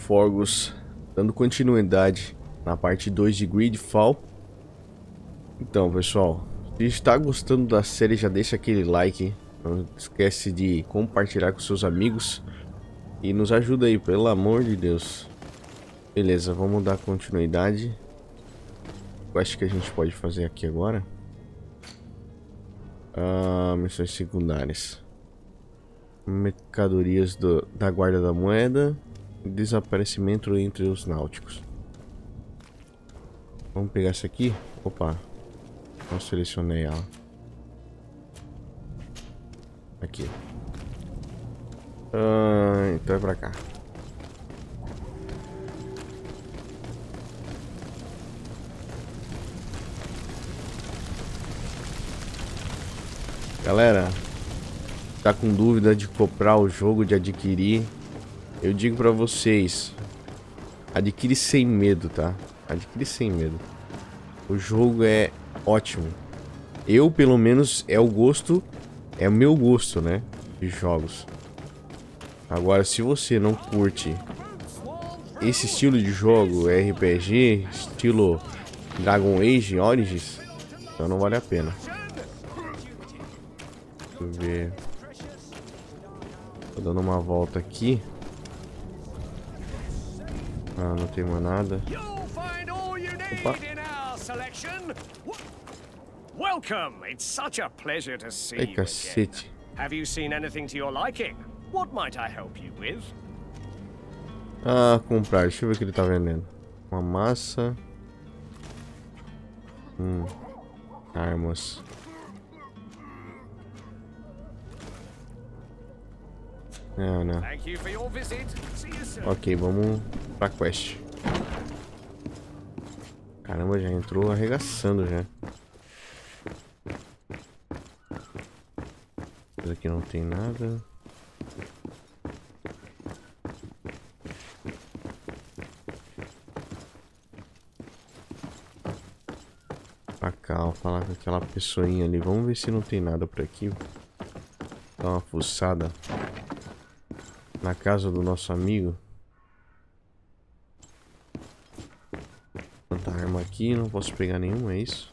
Forgos, dando continuidade na parte 2 de GreedFall. Então, pessoal, se está gostando da série, já deixa aquele like, não esquece de compartilhar com seus amigos e nos ajuda aí, pelo amor de Deus. Beleza, vamos dar continuidade. Eu acho que a gente pode fazer aqui agora. Missões secundárias. Mercadorias da guarda da moeda. Desaparecimento entre os náuticos. Vamos pegar essa aqui. Opa, não selecionei ela. Aqui. Então é pra cá. Galera, tá com dúvida de comprar o jogo, de adquirir? Eu digo pra vocês, adquire sem medo, tá? Adquire sem medo. O jogo é ótimo. Eu, pelo menos, é o meu gosto, né? De jogos. Agora, se você não curte esse estilo de jogo, RPG, estilo Dragon Age Origins, então não vale a pena. Deixa eu ver. Tô dando uma volta aqui. Não tem mais nada. Opa. Welcome. It's such a pleasure to see Ai, you cacete. again. Have you seen anything to your liking? What might I help you with? Comprar. Deixa eu ver o que ele tá vendendo. Uma massa. Armas. Não. Thank you for your visit. See you soon. Ok, vamos pra quest. Caramba, já entrou arregaçando já. Aqui não tem nada. Pra cá, vou falar com aquela pessoinha ali. Vamos ver se não tem nada por aqui. Dá uma fuçada na casa do nosso amigo. Tanta arma aqui, não posso pegar nenhuma, é isso?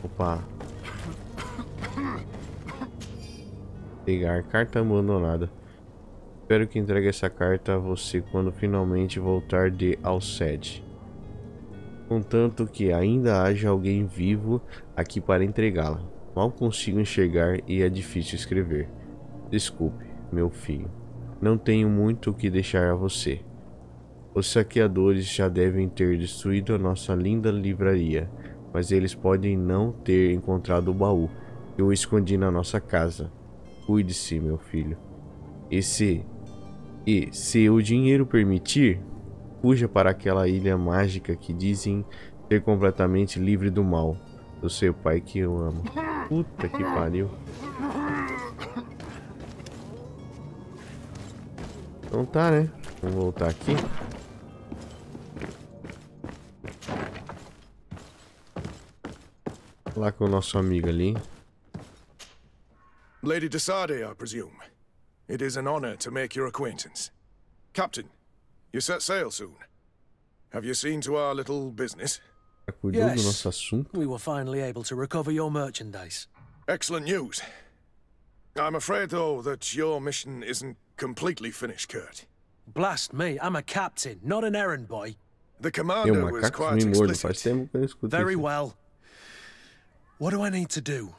Opa. Pegar carta abandonada. Espero que entregue essa carta a você quando finalmente voltar de Alced. Contanto que ainda haja alguém vivo aqui para entregá-la. Mal consigo enxergar e é difícil escrever. Desculpe, meu filho. Não tenho muito o que deixar a você. Os saqueadores já devem ter destruído a nossa linda livraria, mas eles podem não ter encontrado o baú. Eu o escondi na nossa casa. Cuide-se, meu filho. E se o dinheiro permitir, fuja para aquela ilha mágica que dizem ser completamente livre do mal. Do seu pai que eu amo. Puta que pariu. Então tá, né? Vamos voltar aqui. Lá com o nosso amigo ali. Lady Desade, I presume. It is an honor to make your acquaintance. Captain, you set sail soon. Have you seen to our little business? Cuidou do nosso assunto. We were finally able to recover your merchandise. Excellent news. I'm afraid, though, that your mission isn't completely finished, Kurt. Blast me, I'm a captain, not an errand boy. The commander was quite explicit. Very well. What do I need to do?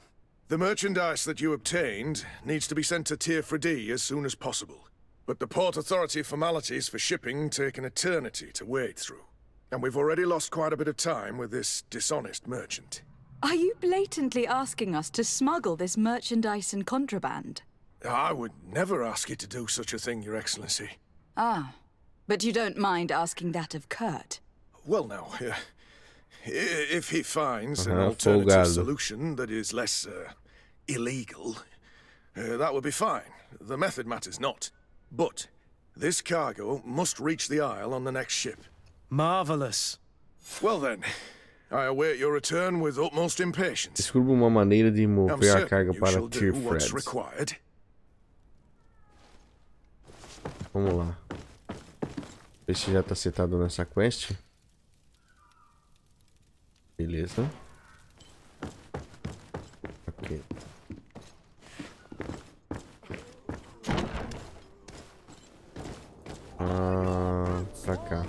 The merchandise that you obtained needs to be sent to Tier 4D as soon as possible. But the Port Authority formalities for shipping take an eternity to wade through. And we've already lost quite a bit of time with this dishonest merchant. Are you blatantly asking us to smuggle this merchandise and contraband? I would never ask you to do such a thing, Your Excellency. But you don't mind asking that of Kurt? Well, now, if he finds an alternative solution that is less illegal, that would be fine. The method matters not. But this cargo must reach the Isle on the next ship. Marvelous. Well then, I await your return with utmost impatience. Descubra uma maneira de mover a carga para Tier required. Vamos lá. Ver se já tá setado nessa quest. Beleza. Ok. Pra cá.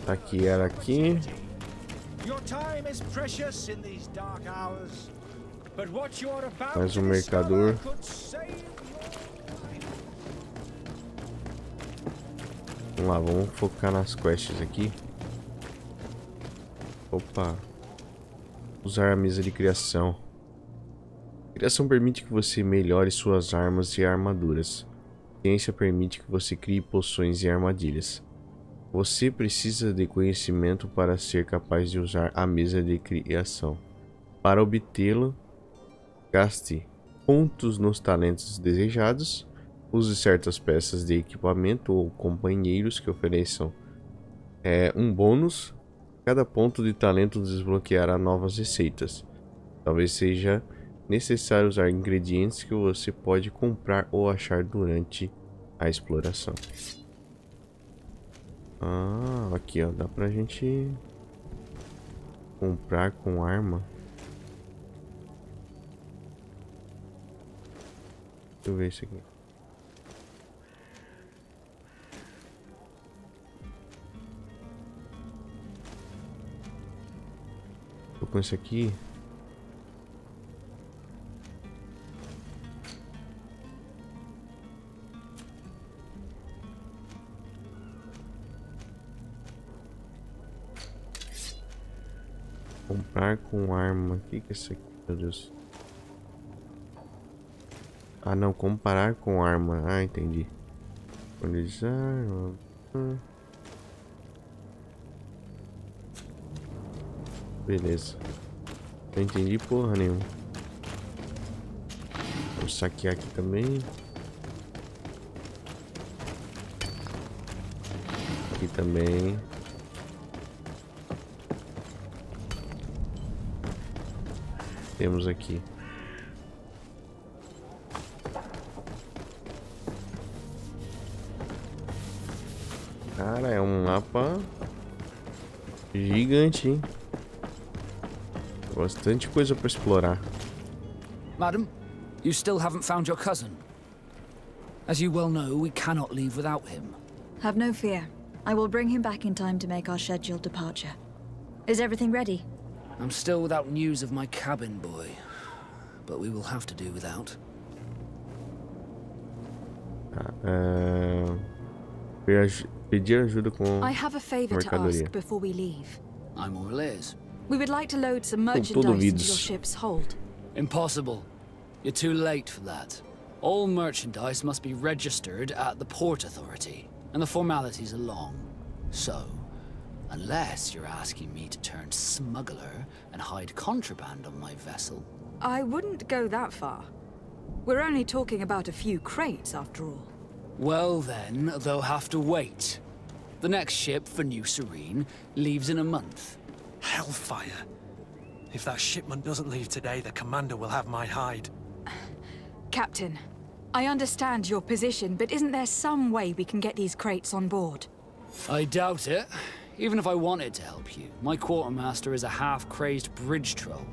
Tá aqui, era aqui. Mais um mercador. Vamos lá, vamos focar nas quests aqui. Opa. Usar a mesa de criação. Criação permite que você melhore suas armas e armaduras. Ciência permite que você crie poções e armadilhas. Você precisa de conhecimento para ser capaz de usar a mesa de criação. Para obtê-lo, gaste pontos nos talentos desejados. Use certas peças de equipamento ou companheiros que ofereçam um bônus. Cada ponto de talento desbloqueará novas receitas. Talvez seja necessário usar ingredientes que você pode comprar ou achar durante a exploração. Aqui ó, dá pra gente comprar com arma. Deixa eu ver isso aqui. Tô com esse aqui. Comprar com arma. O que é isso aqui, meu Deus? Ah, não. Comparar com arma. Ah, entendi. Analisar. Beleza. Não entendi porra nenhuma. Vou saquear aqui também. Aqui também. Temos aqui. Cara, é um mapa gigante, hein? Bastante coisa para explorar. Madam, you still haven't found your cousin. As you well know, we cannot leave without him. Have no fear. I will bring him back in time to make our scheduled departure. Is everything ready? I'm still without news of my cabin boy, but we will have to do without. Pedir ajuda com I have a favor to ask before we leave. I'm all ears. We would like to load some merchandise into your ship's hold. Impossible. You're too late for that. All merchandise must be registered at the Port Authority, and the formalities are long. So, unless you're asking me to turn smuggler and hide contraband on my vessel. I wouldn't go that far. We're only talking about a few crates, after all. Well then, they'll have to wait. The next ship for New Serene leaves in a month. Hellfire. If that shipment doesn't leave today, the commander will have my hide. Captain, I understand your position, but isn't there some way we can get these crates on board? I doubt it. Even if I wanted to help you, my quartermaster is a half-crazed bridge troll.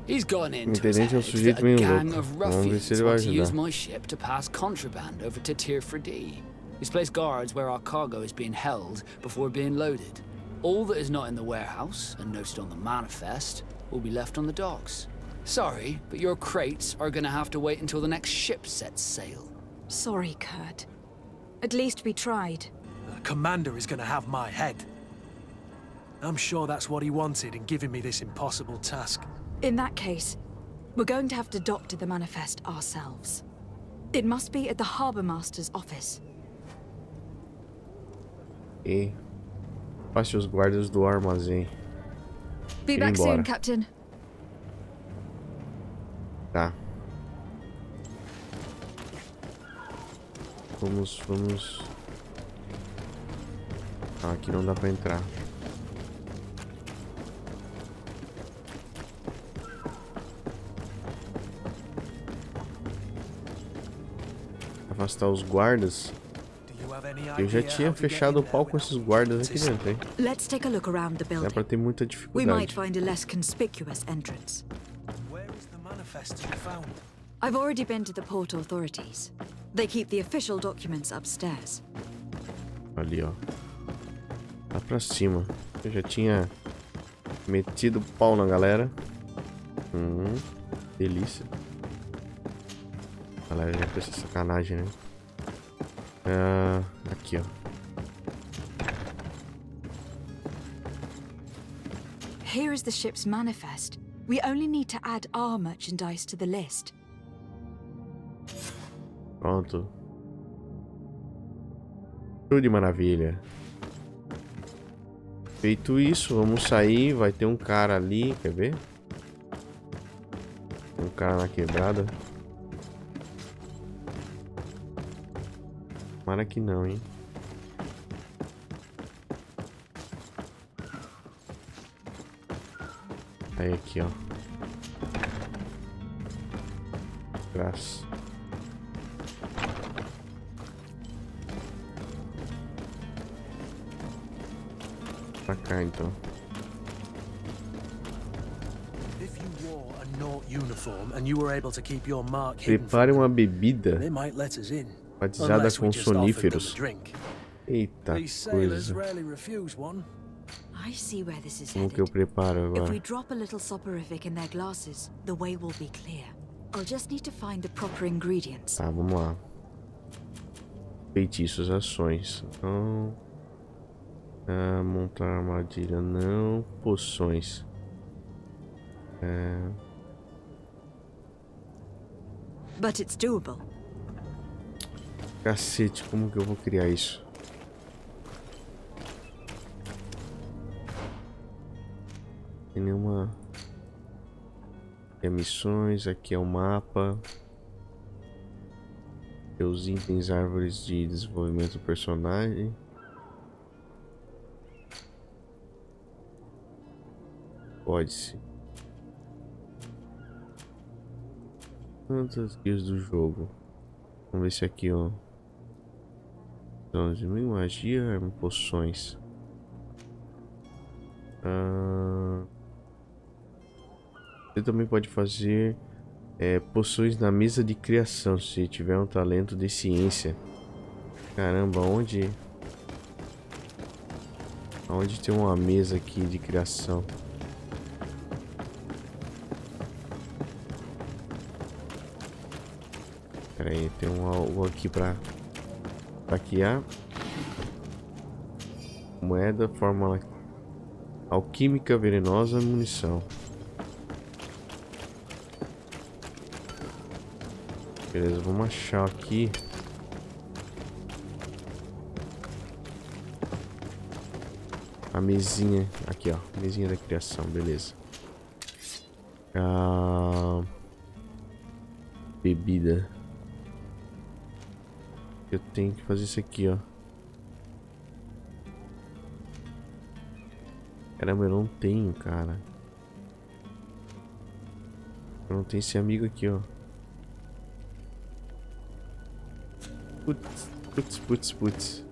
He's gotten into his head that a gang of ruffians want to use my ship to pass contraband over to Tier 4D. He's placed guards where our cargo is being held before being loaded. All that is not in the warehouse and noted on the manifest will be left on the docks. Sorry, but your crates are gonna have to wait until the next ship sets sail. Sorry, Kurt. At least we tried. The commander is gonna have my head. I'm sure that's what he wanted in giving me this impossible task. In that case, we're going to have to doctor the manifest ourselves. It must be at the Harbour Master's office. E passe os guardas do armazém. Be back soon, Captain. Tá. Vamos. Ah, aqui não dá pra entrar. afastar os guardas. Eu já tinha fechado o pau com esses guardas aqui dentro, hein? Let's take a look around the building. Dá pra ter muita We might dificuldade. find a less conspicuous entrance. Where is the manifest to be found? I've already been to the port authorities. They keep the official documents upstairs. Ali, ó. Lá pra cima. Eu já tinha metido o pau na galera. Delícia. A galera já fez essa sacanagem, né? Aqui, ó. Here is the ship's manifest. We only need to add our merchandise to the list. Pronto. Tudo de maravilha. Feito isso, vamos sair. Vai ter um cara ali, quer ver? Um cara na quebrada. Tomara que não, hein? Aí aqui, ó. Graças. Pra cá, então. Prepare uma bebida batizada com soníferos. Eita coisa. Como que eu preparo agora? If we drop a little soporific in their glasses, the way will be clear. I'll just need to find the proper ingredients. Tá, vamos lá. Feitiços, ações. Não. Montar armadilha, não. Poções. But it's doable. Cacete, como que eu vou criar isso? Tem nenhuma. Tem missões, aqui é o mapa. Tem os itens, árvores de desenvolvimento do personagem. Pode-se. Quantos dias do jogo? Vamos ver se aqui, ó. De magia, poções. Você também pode fazer poções na mesa de criação, se tiver um talento de ciência. Caramba, onde tem uma mesa aqui de criação? Pera aí, tem algo aqui pra hackear. Moeda, fórmula alquímica, venenosa, munição. Beleza, vamos achar aqui. A mesinha. Aqui, ó. Mesinha da criação, beleza. Bebida. Eu tenho que fazer isso aqui, ó. Caramba, eu não tenho, cara. Eu não tenho esse amigo aqui, ó. Putz.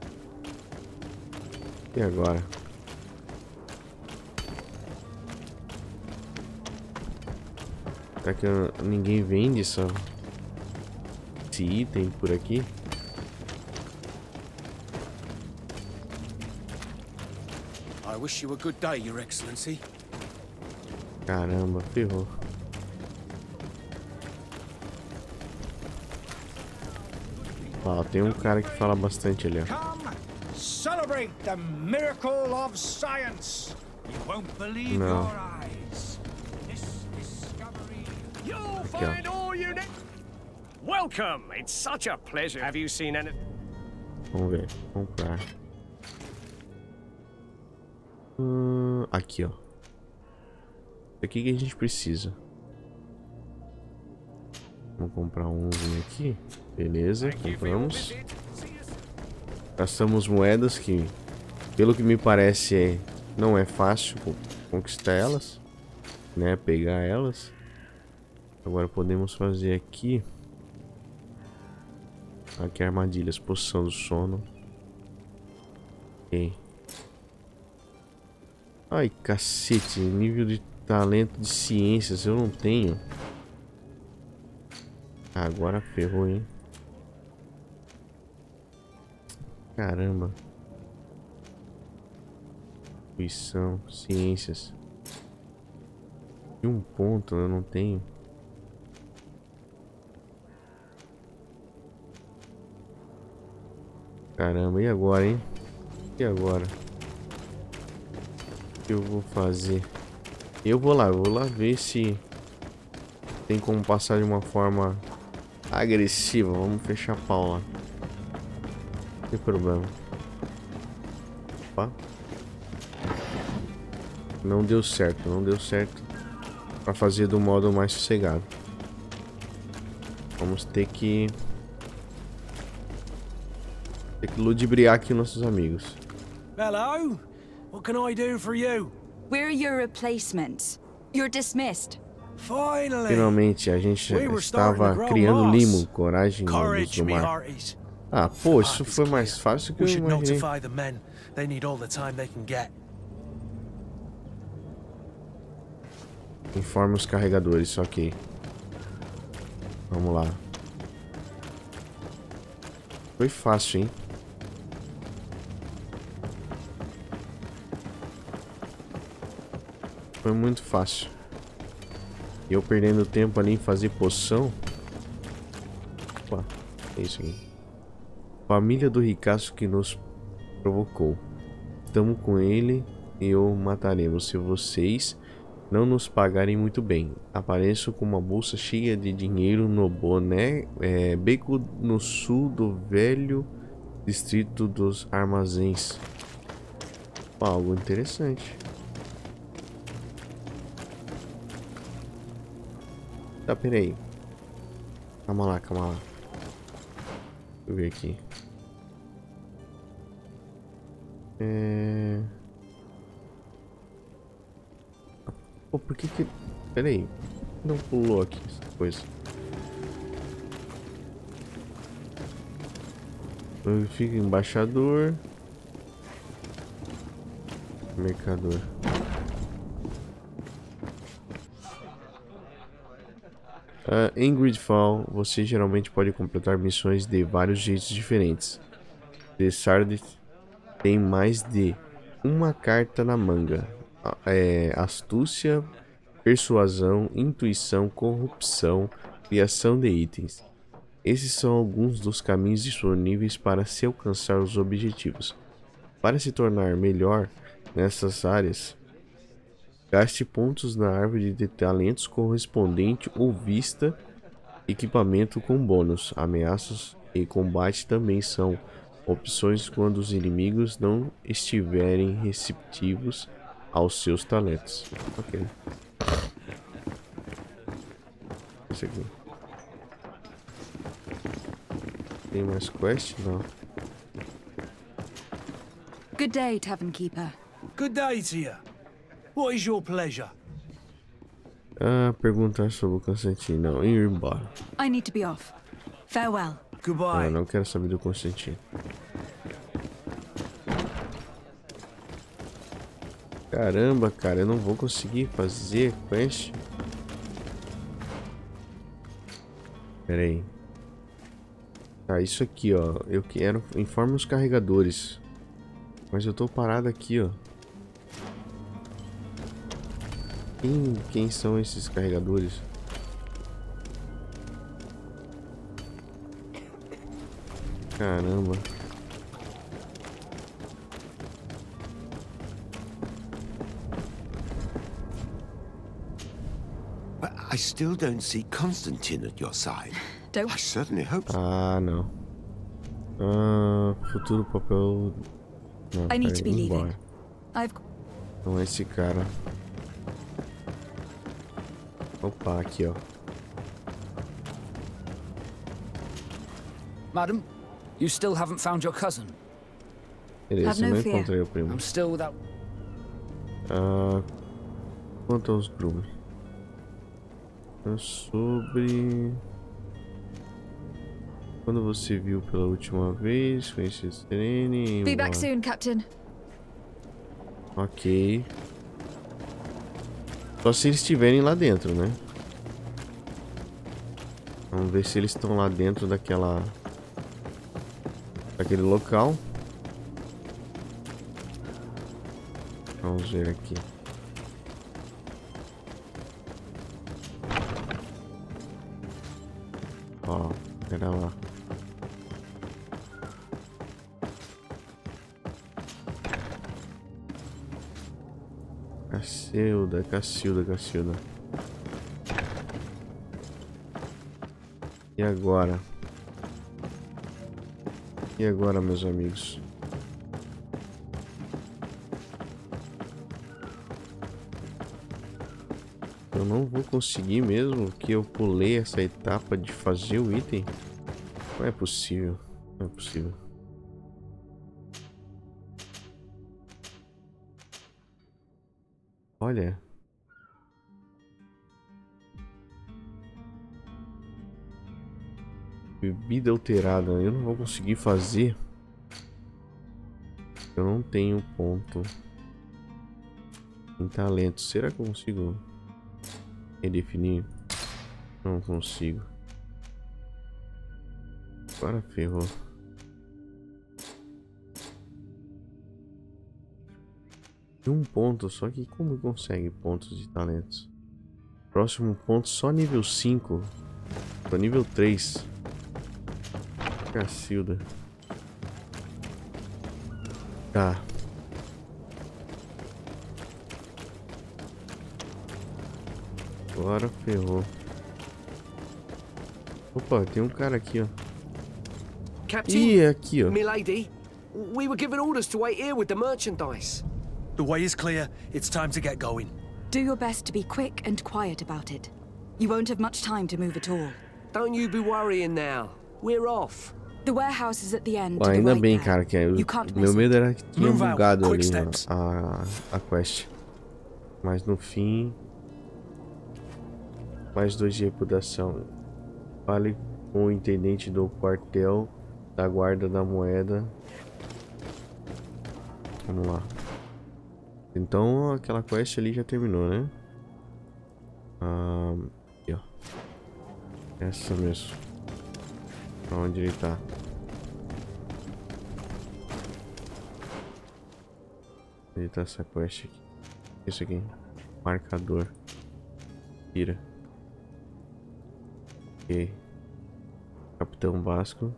E agora? Será que ninguém vende esse item por aqui? I wish you a good day, Your Excellency. Caramba, ferrou. Ó, tem um cara que fala bastante ali, ó. Come, celebrate the miracle of science. You won't believe Não. your eyes. This discovery. You'll find all you need. Welcome. It's such a pleasure. Have you seen any? Vamos ver, comprar. Aqui, ó. Isso aqui que a gente precisa. Vamos comprar umzinho aqui. Beleza, compramos. Gastamos moedas que, pelo que me parece, não é fácil conquistar elas, né? Pegar elas. Agora podemos fazer aqui Aqui armadilhas, poção do sono. Ok. Ai, cacete, nível de talento de ciências eu não tenho. Agora ferrou, hein? Caramba. Intuição, ciências. E um ponto eu não tenho. Caramba, e agora, hein? E agora? O que eu vou fazer? Eu vou lá ver se tem como passar de uma forma agressiva. Vamos fechar a pau lá. Não tem problema. Opa. Não deu certo, não deu certo pra fazer do modo mais sossegado. Vamos ter que ludibriar aqui nossos amigos. Hello? What can I do for you? We're your replacements. You're dismissed. Finalmente, a gente estava criando limo, coragem do mar. Ah, pô, isso foi mais fácil que eu imaginei. Informe os carregadores, ok. Vamos lá. Foi fácil, hein? Foi muito fácil. E eu perdendo tempo ali em fazer poção. Opa, é isso aqui. Família do ricaço que nos provocou. Estamos com ele e o mataremos se vocês não nos pagarem muito bem. Apareço com uma bolsa cheia de dinheiro no boné, beco no sul do velho distrito dos armazéns. Algo interessante. Tá, peraí. Calma lá, calma lá. Deixa eu ver aqui. Pô, por que que... Peraí. Não pulou aqui essa coisa. Fica embaixador. Mercador. Em GreedFall, você geralmente pode completar missões de vários jeitos diferentes. The Sard tem mais de uma carta na manga. Astúcia, persuasão, intuição, corrupção, criação de itens. Esses são alguns dos caminhos disponíveis para se alcançar os objetivos. Para se tornar melhor nessas áreas, gaste pontos na árvore de talentos correspondente ou vista equipamento com bônus. Ameaças e combate também são opções quando os inimigos não estiverem receptivos aos seus talentos. Ok. Esse aqui. Tem mais quest? Não. Good day, Tavern Keeper. Good day to you. What is your pleasure? Perguntar sobre o Constantino. Não, ir embora. I need to be off. Farewell. Goodbye. Não quero saber do Constantino. Caramba, cara, eu não vou conseguir fazer quest. Pera aí. Tá, isso aqui, ó. Eu quero... Informe os carregadores. Mas eu tô parado aqui, ó. Quem são esses carregadores? Caramba. But I still don't see Constantine at your side. Don't. I certainly hope so. Ah, não. Futuro papel. Não, I need to be leaving. Não é esse cara. Opa, aqui, ó. Madam, you still haven't found your cousin. Beleza, não encontrei o primo. I'm still without... Quanto aos groomes? Quando você viu pela última vez, conheci esse treine. Be back soon, Captain. Ok. Só se eles estiverem lá dentro, né? Vamos ver se eles estão lá dentro daquele local. Vamos ver aqui. Ó, pera lá. Cacilda. E agora? E agora, meus amigos? Eu não vou conseguir mesmo que eu pulei essa etapa de fazer o item. Não é possível. Não é possível. Olha. Bebida alterada. Eu não vou conseguir fazer. Eu não tenho ponto em talento. Será que eu consigo redefinir? Não consigo. Agora ferrou. Um ponto, só que como consegue pontos de talentos? Próximo ponto só nível 5. Só nível 3. Cacilda. Tá. Agora ferrou. Opa, tem um cara aqui, ó. Ih, é aqui, ó. Milady, we were given orders to wait here with the merchandise. The way is clear. It's time to get going. Do your best to be quick and quiet about it. You won't have much time to move at all. Don't you be worrying now. We're off. The warehouse is at the end. Ainda bem, cara, que meu medo era que tinha bugado ali a quest. Mas no fim, mais 2 de reputação. Fale com o intendente do quartel da guarda da moeda. Vamos lá. Então aquela quest ali já terminou, né? Aqui, ó. Essa mesmo. Pra onde ele tá? Onde tá essa quest aqui? Isso aqui. Marcador. Tira. Ok. Capitão Vasco.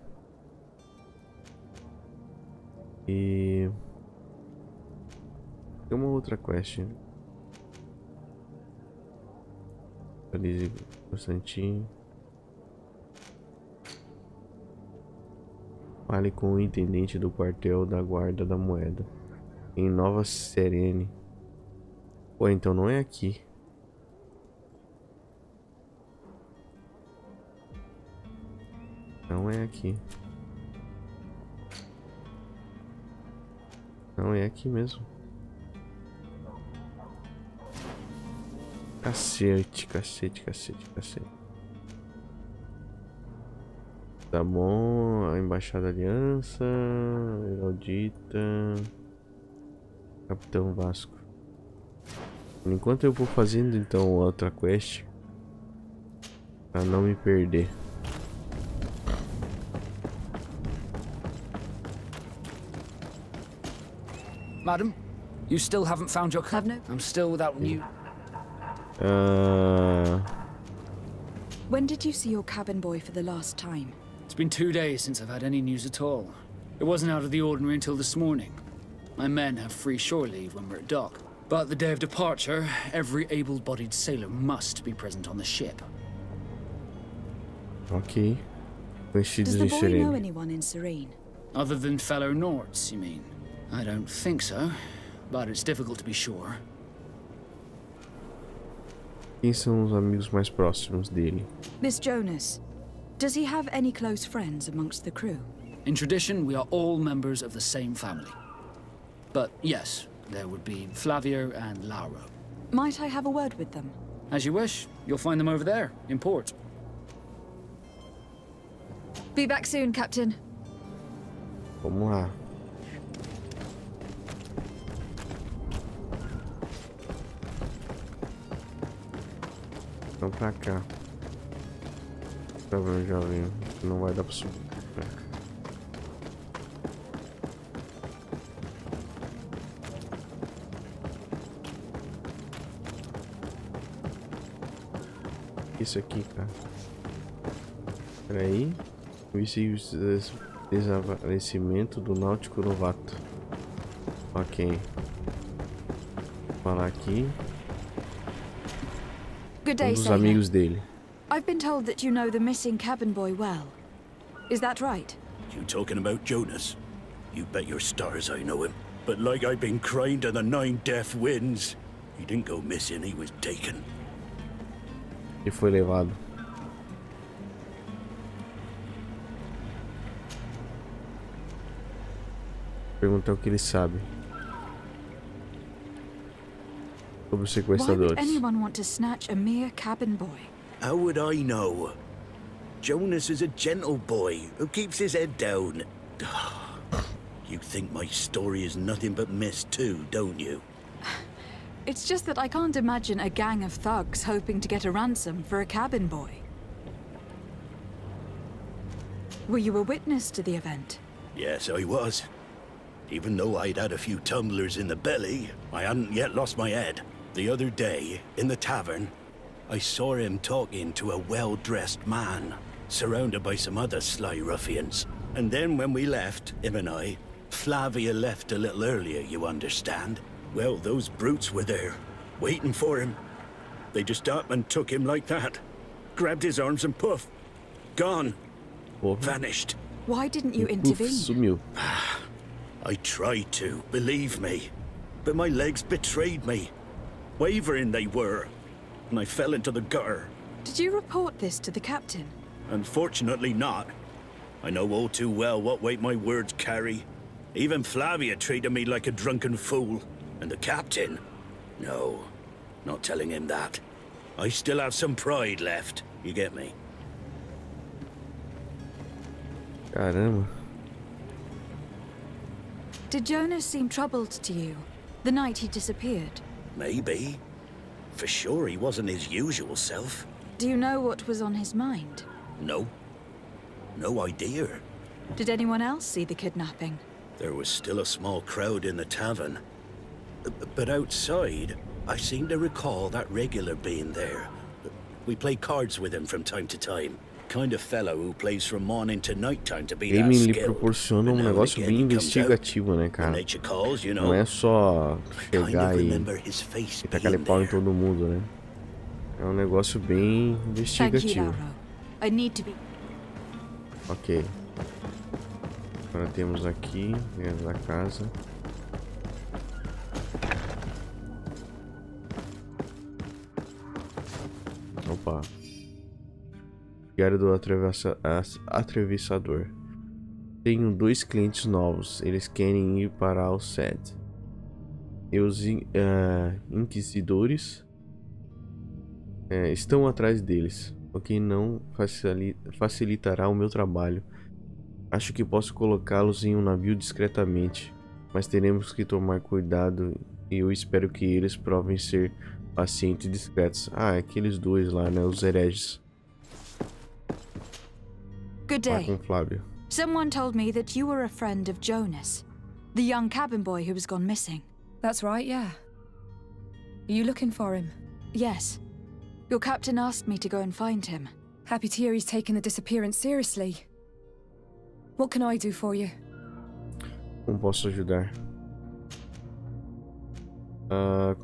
E... tem uma outra quest. Atualize Constantinho. Fale com o intendente do quartel da guarda da moeda. Em Nova Serene. Pô, então não é aqui. Não é aqui. Não é aqui mesmo. Cacete. Tá bom, a Embaixada da Aliança, Heraldita, Capitão Vasco. Enquanto eu vou fazendo então outra quest, pra não me perder. Madam, you still haven't found your cabin? I'm still without new... When did you see your cabin boy for the last time? It's been 2 days since I've had any news at all. It wasn't out of the ordinary until this morning. My men have free shore leave when we're at dock. But the day of departure, every able-bodied sailor must be present on the ship. Okay. Does the boy know anyone in Serene? Other than fellow Nords, you mean? I don't think so, but it's difficult to be sure. Quem são os amigos mais próximos dele? Miss Jonas, does he have any close friends amongst the crew? In tradition, we are all members of the same family. But yes, there would be Flavia and Laura. Might I have a word with them? As you wish. You'll find them over there, in port. Be back soon, Captain. Vamos lá. Vamos pra cá. Tá vendo, já vi. Não vai dar pra subir. Isso aqui, cara. Peraí. Desaparecimento do náutico novato. Ok. Vou falar aqui. Good day, Dos amigos dele. I've been told that you know the missing cabin boy well. Is that right? You talking about Jonas? You bet your stars I know him. But like I've been crying to the 9 deaf winds, he didn't go missing, he was taken. E foi levado. Perguntar o que ele sabe sobre os sequestradores. Why would anyone want to snatch a mere cabin boy? How would I know? Jonas is a gentle boy who keeps his head down. You think my story is nothing but mist too, don't you? It's just that I can't imagine a gang of thugs hoping to get a ransom for a cabin boy. Were you a witness to the event? Yes, I was. Even though I'd had a few tumblers in the belly, I hadn't yet lost my head. The other day, in the tavern, I saw him talking to a well-dressed man, surrounded by some other sly ruffians. And then when we left, him and I, Flavia left a little earlier, you understand. Well, those brutes were there, waiting for him. They just up and took him like that. Grabbed his arms and poof, gone. Vanished. Why didn't you intervene? Sumiu. I tried to, believe me. But my legs betrayed me. Wavering they were. And I fell into the gutter. Did you report this to the captain? Unfortunately not. I know all too well what weight my words carry. Even Flavia treated me like a drunken fool. And the captain? No, not telling him that. I still have some pride left. You get me? Caramba. Did Jonas seem troubled to you the night he disappeared? Maybe. For sure he wasn't his usual self. Do you know what was on his mind? No. No idea. Did anyone else see the kidnapping? There was still a small crowd in the tavern. But outside, I seem to recall that regular being there. We play cards with him from time to time. Kind of fellow who plays from morning to night time to be that skilled. Ele proporciona negócio bem investigativo, né, cara? Não é só chegar e tacar pau em todo mundo, né? É um negócio bem investigativo. Ok. Agora temos aqui dentro da casa. Opa. Diário do atravessador. Tenho 2 clientes novos. Eles querem ir para o SED. E os inquisidores estão atrás deles, o que não facilitará o meu trabalho. Acho que posso colocá-los em um navio discretamente, mas teremos que tomar cuidado e eu espero que eles provem ser pacientes e discretos. Ah, aqueles dois lá, né? Os hereges. Good day. Com Flávio. Someone told me that you were a friend of Jonas, the young cabin boy who has gone missing. That's right, yeah. Are you looking for him? Yes. Your captain asked me to go and find him. Happy to hear he's taken the disappearance seriously. What can I do for you? Como posso ajudar? Pela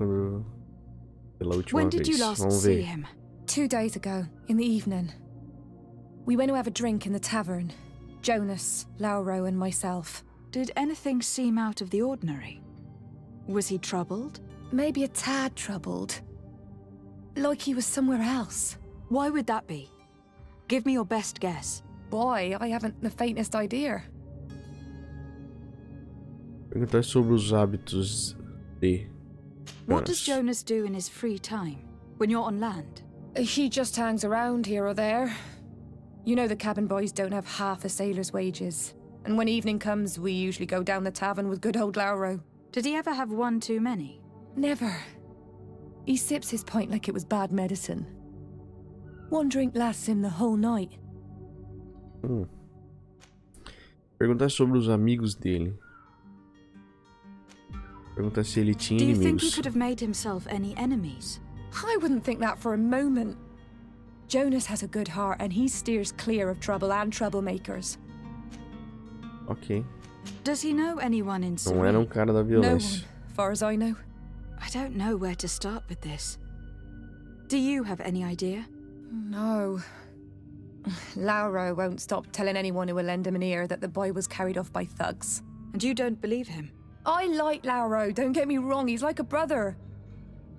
última When did you last see him? 2 days ago, in the evening. We went to have a drink in the tavern. Jonas, Lauro and myself. Did anything seem out of the ordinary? Was he troubled? Maybe a tad troubled. Like he was somewhere else. Why would that be? Give me your best guess. Boy, I haven't the faintest idea. Perguntar sobre os hábitos de Jonas. What does Jonas do in his free time when you're on land? He just hangs around here or there. You know the cabin boys don't have half a sailor's wages. And when evening comes, we usually go down the tavern with good old Lauro. Did he ever have one too many? Never. He sips his pint like it was bad medicine. One drink lasts him the whole night. Perguntar sobre os amigos dele. Perguntar se ele tinha inimigos. Do you think he could have made himself any enemies? I wouldn't think that for a moment. Jonas has a good heart and he steers clear of trouble and troublemakers. Ok. Does he know anyone in Não era cara da violência. No one, far as I know. I don't know where to start with this. Do you have any idea? No. Lauro won't stop telling anyone who will lend him an ear that the boy was carried off by thugs. And you don't believe him? I like Lauro, don't get me wrong, he's like a brother.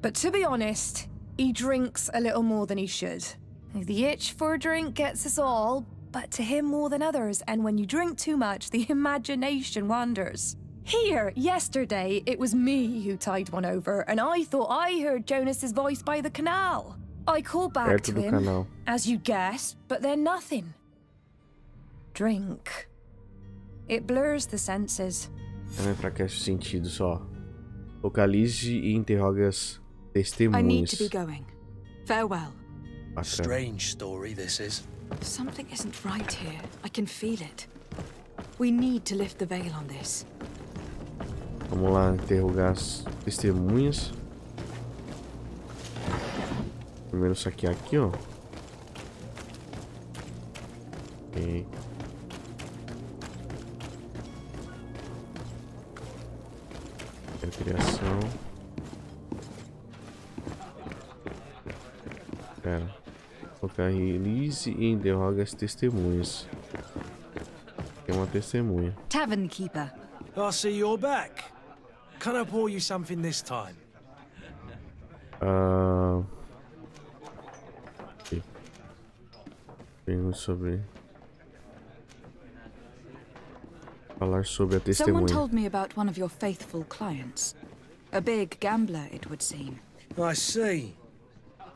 But to be honest, he drinks a little more than he should. The itch for a drink gets us all, but to him more than others, and when you drink too much, the imagination wanders. Here, yesterday, it was me who tied one over, and I thought I heard Jonas's voice by the canal. I called back to him, as you guessed, but then nothing. Drink. It blurs the senses. Não enfraquece os sentidos só. Localize e interrogue as testemunhas. I need to be going. Farewell. Strange story this is. Something isn't right here. I can feel it. We need to lift the veil on this. Vamos lá interrogar as testemunhas. Primeiro saquear aqui, ó. Ok. Criação. Pera. Localize e interroga as testemunhas. Tem uma testemunha. Tavern keeper. I see you're back. Can I pour you something this time? Okay. Pergunta sobre. Falar sobre a testemunha. Someone told me about one of your faithful clients. A big gambler, it would seem. I see.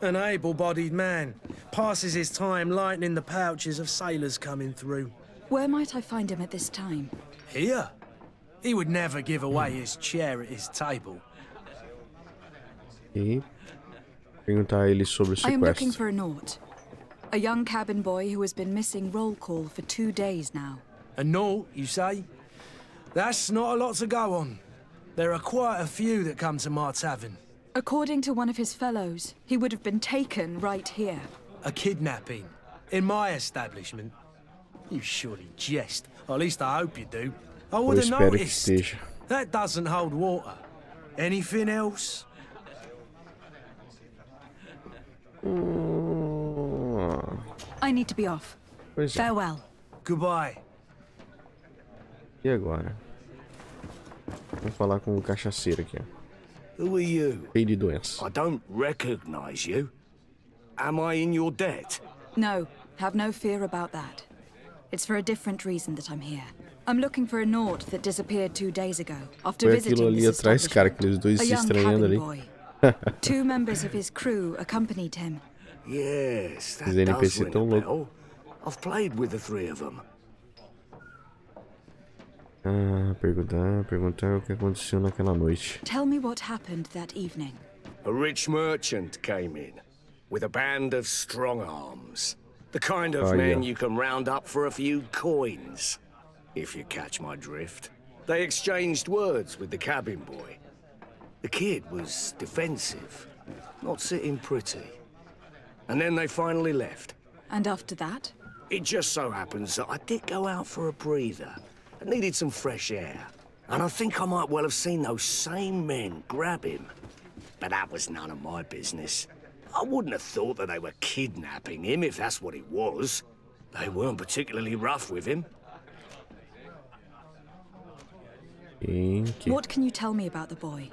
An able-bodied man. Passes his time lightening the pouches of sailors coming through. Where might I find him at this time? Here? He would never give away his chair at his table. E perguntar a ele sobre o sequestro. I am looking for a Naut. A young cabin boy who has been missing roll call for 2 days now. A Naut, you say? That's not a lot to go on. There are quite a few that come to my tavern. According to one of his fellows, he would have been taken right here. A kidnapping? In my establishment? You surely jest. Or at least I hope you do. I would have noticed. That doesn't hold water. Anything else? I need to be off. Farewell. Goodbye. E agora? Vamos falar com o cachaceiro aqui, ó. Who are you? Cheio de doença. I don't recognize you. Am I in your debt? No, have no fear about that. It's for a different reason that I'm here. I'm looking for a Naut that disappeared 2 days ago after visiting this establishment. A young cabin boy. 2 members of his crew accompanied him. Yes, that does ring a bell. I've played with the 3 of them. Perguntar o que aconteceu naquela noite. Tell me what happened that evening. A rich merchant came in with a band of strong arms. The kind of men you can round up for a few coins, if you catch my drift. They exchanged words with the cabin boy. The kid was defensive, not sitting pretty. And then they finally left. And after that? It just so happens that I did go out for a breather. I needed some fresh air. And I think I might well have seen those same men grab him. But that was none of my business. I wouldn't have thought that they were kidnapping him if that's what it was. They weren't particularly rough with him. What can you tell me about the boy?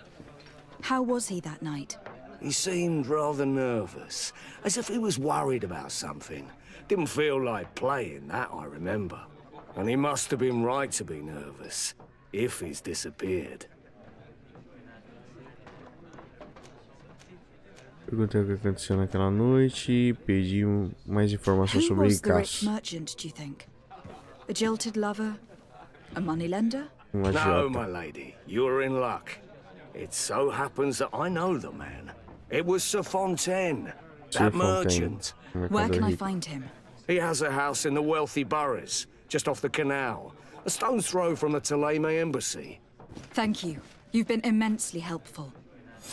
How was he that night? He seemed rather nervous, as if he was worried about something. Didn't feel like playing, that I remember. And he must have been right to be nervous, if he's disappeared. Perguntei o que aconteceu naquela noite, pedi mais informações sobre o Ricasso. A jilted lover? A moneylender? No, my lady. You're in luck. It so happens that I know the man. It was Sir Fontaine, that merchant. Where can I find him? He has a house in the wealthy boroughs, just off the canal. A stone's throw from the Theleme embassy. Thank you. You've been immensely helpful.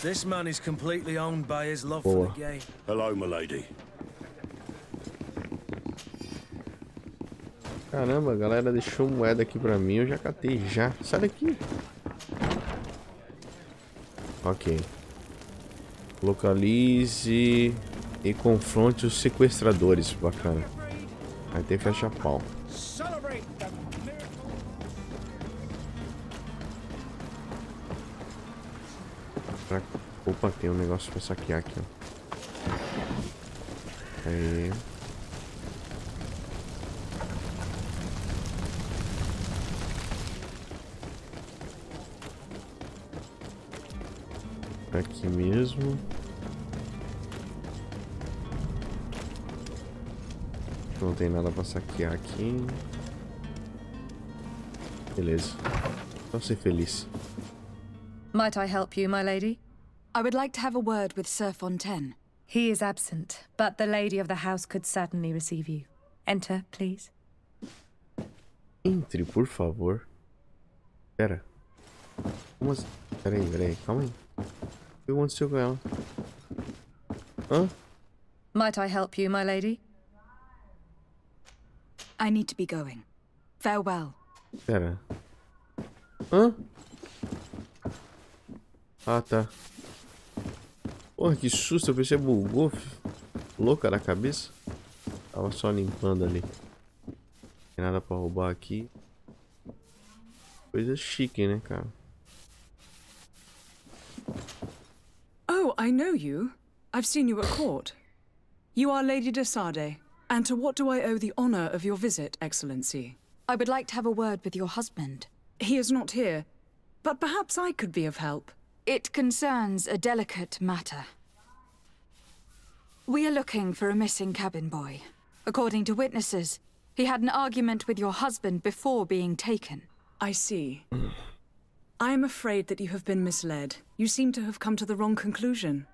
This man is completely owned by his love for the game. Hello, my lady. Caramba, a galera deixou moeda aqui pra mim, eu já catei já. Sai daqui. Ok. Localize e confronte os sequestradores. Bacana. Aí tem fecha pau. Opa, tem um negócio pra saquear aqui, ó. Aí. Aqui mesmo. Não tem nada pra saquear aqui. Beleza. Só ser feliz. Might I help you, my lady? I would like to have a word with Sir Fontaine. He is absent, but the lady of the house could certainly receive you. Enter, please. Entre, por favor. Pera. Como assim? Peraí, calma aí. O que aconteceu com ela? Hã? Might I help you, my lady? I need to be going. Farewell. Pera. Hã? Ah, tá. Porra, que susto, eu pensei bugou, louca da cabeça. Tava só limpando ali. Não tem nada pra roubar aqui. Coisa chique, né, cara? Oh, I know you. I've seen you at court. You are Lady de Sade. And to what do I owe the honor of your visit, Excellency? I would like to have a word with your husband. He is not here, but perhaps I could be of help. It concerns a delicate matter. We are looking for a missing cabin boy. According to witnesses, he had an argument with your husband before being taken. I see. I am afraid that you have been misled. You seem to have come to the wrong conclusion.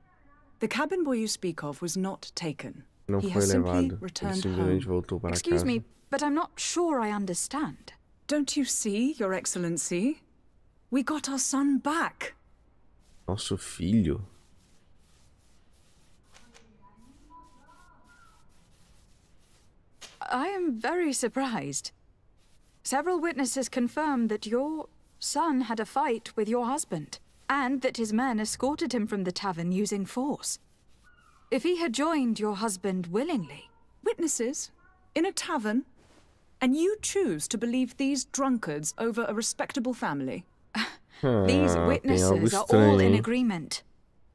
The cabin boy you speak of was not taken. Não he foi has simply levado. returned Ele simplesmente voltou para Excuse casa. me, but I'm not sure I understand. Don't you see, Your Excellency? We got our son back. Nosso filho. I am very surprised. Several witnesses confirmed that your son had a fight with your husband, and that his men escorted him from the tavern using force. If he had joined your husband willingly... Witnesses? In a tavern? And you choose to believe these drunkards over a respectable family? These witnesses are all in agreement.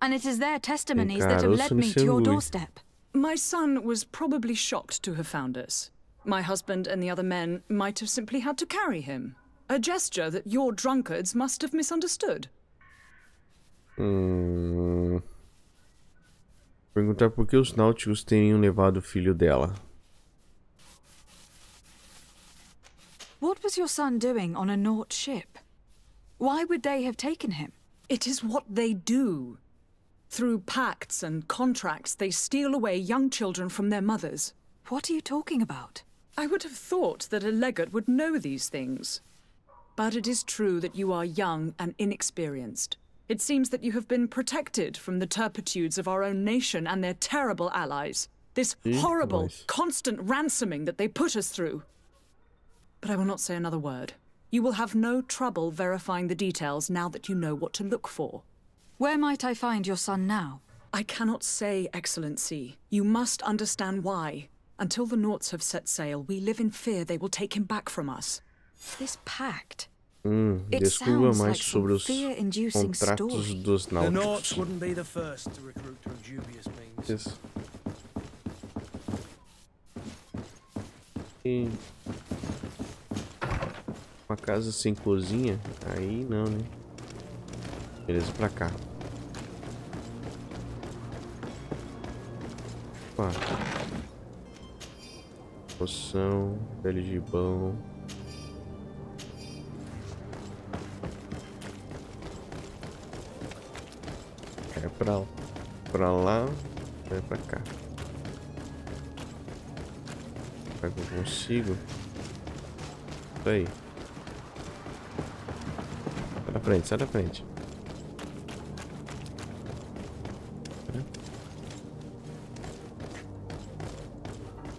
And it is their testimonies that have led me to your doorstep. My son was probably shocked to have found us. My husband and the other men might have simply had to carry him. A gesture that your drunkards must have misunderstood. Perguntar por que os náuticos teriam levado o filho dela. What was your son doing on a Naut ship? Why would they have taken him? It is what they do. Through pacts and contracts, they steal away young children from their mothers. What are you talking about? I would have thought that a legate would know these things. But it is true that you are young and inexperienced. It seems that you have been protected from the turpitudes of our own nation and their terrible allies. This horrible, constant ransoming that they put us through. But I will not say another word. You will have no trouble verifying the details now that you know what to look for. Where might I find your son now? I cannot say, Excellency. You must understand why. Until the Nauts have set sail, we live in fear they will take him back from us. This pact. Descubra mais sobre os contratos dos náuticos. The Nauts wouldn't be the first to recruit through dubious means. Isso. E uma casa sem cozinha? Aí não, né? Beleza, pra cá. Opa. Poção, pele de bão. É pra lá, vai pra cá. Será que eu consigo? Isso aí. Sai da frente, sai da frente.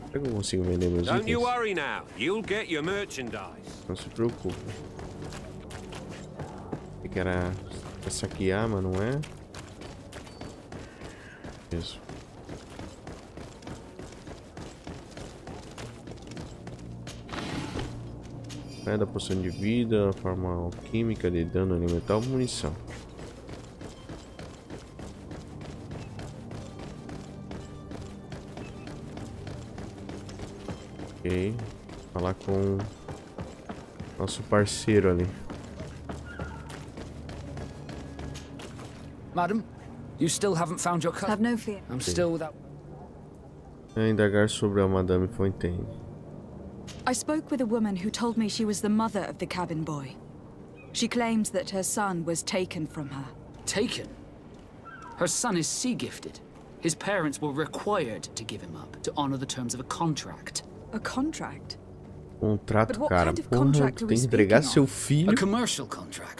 Será que eu consigo vender meus itens? Não se preocupe. Achei que era saquear, mas não é. Isso. Da poção de vida, forma alquímica de dano elemental, munição. Ok, falar com nosso parceiro ali. Madam, you still haven't found your cut. Have no fear. I'm still without. Indagar sobre a Madame Fontaine. I spoke with a woman who told me she was the mother of the cabin boy. She claims that her son was taken from her. Taken? Her son is sea-gifted. His parents were required to give him up to honor the terms of a contract. A contract? Contrato, cara. Porra, tem que entregar seu filho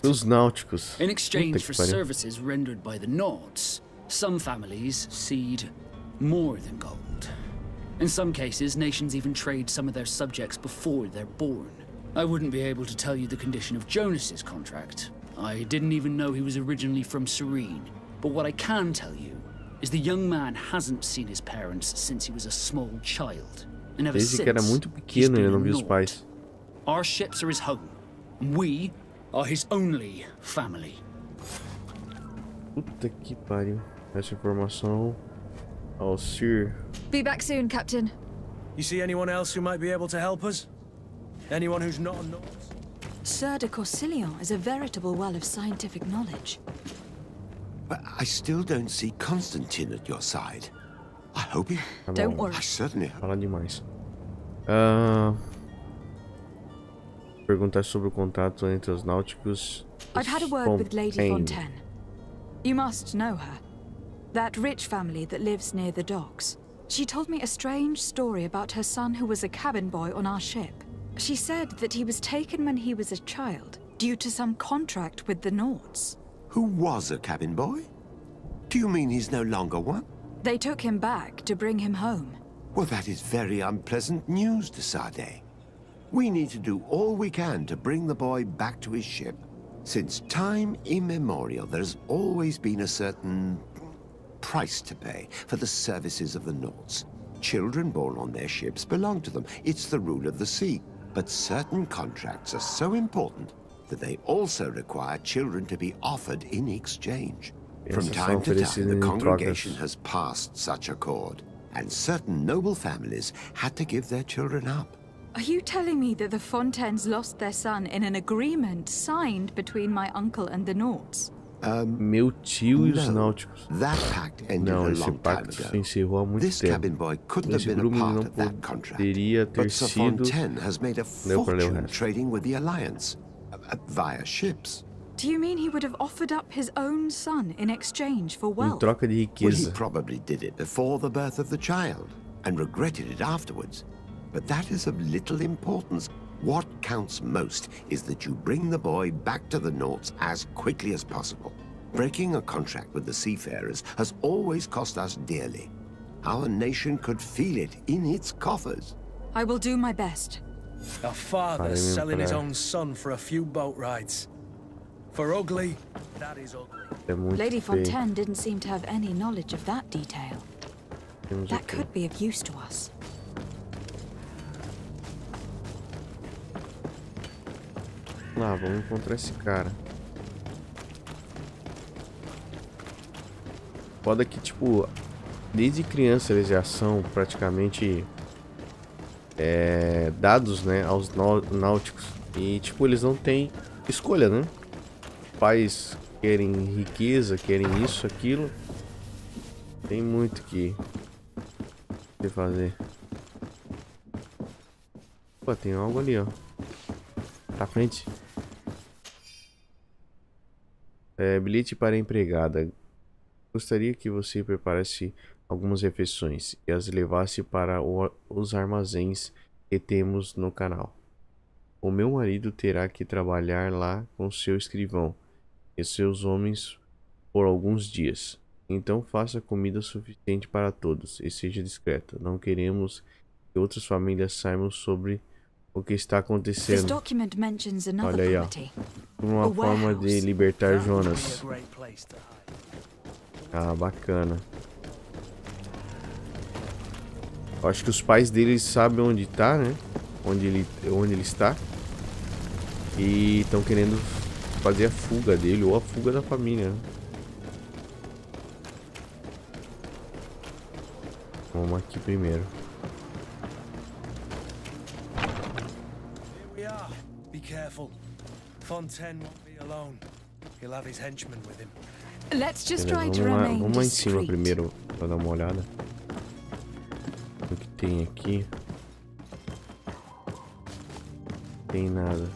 dos náuticos. In exchange for services rendered by the Nauts, some families cede more than gold. In some cases, nations even trade some of their subjects before they're born. I wouldn't be able to tell you the condition of Jonas's contract. I didn't even know he was originally from Serene. But what I can tell you is the young man hasn't seen his parents since he was a small child. And ever since, que era muito pequeno, ele não viu os pais. Our ships are his home, and we are his only family. Puta que pariu. Essa informação ao Sir. Be back soon, Captain. You see anyone else who might be able to help us? Anyone who's not a Naut? Sir de Corsillon is a veritable well of scientific knowledge. But I still don't see Constantine at your side. I hope he... Don't worry. I certainly hope. Fala demais. Perguntar sobre o contato entre os náuticos. I've had a word with Lady Fontaine. You must know her. That rich family that lives near the docks. She told me a strange story about her son who was a cabin boy on our ship. She said that he was taken when he was a child, due to some contract with the Nauts. Who was a cabin boy? Do you mean he's no longer one? They took him back to bring him home. Well, that is very unpleasant news, de Sade. We need to do all we can to bring the boy back to his ship. Since time immemorial, there's always been a certain price to pay for the services of the Nauts. Children born on their ships belong to them. It's the rule of the sea. But certain contracts are so important that they also require children to be offered in exchange. From time to time, the congregation has passed such accord, and certain noble families had to give their children up. Are you telling me that the Fontaines lost their son in an agreement signed between my uncle and the Nauts? Meu tio e os náuticos. That pact ended a long time ago. This cabin boy couldn't have been a part of that contract. But Sir Fontaine has made a fortune trading with the Alliance via ships. Do you mean he would have offered up his own son in exchange for wealth? Troca de riqueza. Well, he probably did it before the birth of the child and regretted it afterwards. But that is of little importance. What counts most is that you bring the boy back to the Nauts as quickly as possible. Breaking a contract with the seafarers has always cost us dearly. Our nation could feel it in its coffers. I will do my best. A father selling his own son for a few boat rides. For ugly, that is ugly. Lady Fontaine didn't seem to have any knowledge of that detail. That could be of use to us. Lá, vamos encontrar esse cara. Foda que, tipo, desde criança eles já são praticamente dados, né, aos náuticos. E, tipo, eles não têm escolha, né? Pais querem riqueza, querem isso, aquilo. Tem muito que que fazer? Pô, tem algo ali, ó. Pra frente. Bilhete para a empregada. Gostaria que você preparasse algumas refeições e as levasse para os armazéns que temos no canal. O meu marido terá que trabalhar lá com seu escrivão e seus homens por alguns dias. Então faça comida suficiente para todos e seja discreta. Não queremos que outras famílias saibam sobre o que está acontecendo. Olha aí, ó. Uma forma de libertar Jonas. Ah, bacana. Eu acho que os pais dele sabem onde tá, né? Onde ele está. E estão querendo fazer a fuga dele ou a fuga da família, né? Vamos aqui primeiro. Here we are. Be careful. Fontaine won't be alone. He'll have his henchmen with him. Let's just try to remain vamos lá em cima primeiro para dar uma olhada. O que tem aqui? Tem nada.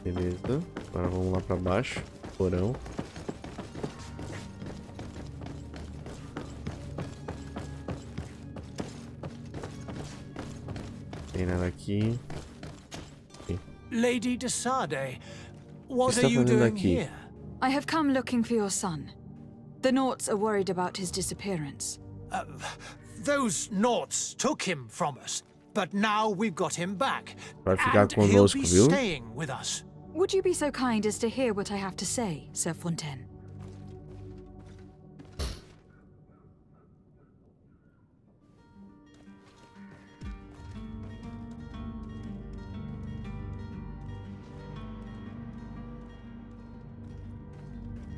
Beleza. Agora vamos lá para baixo. Porão. Tem nada aqui. Lady de Sade, what are you doing here? I have come looking for your son. The Naughts are worried about his disappearance. Those Naughts took him from us, but now we've got him back. Vai ficar and he'll conosco, be viu? staying with us. Would you be so kind as to hear what I have to say, Sir Fontaine?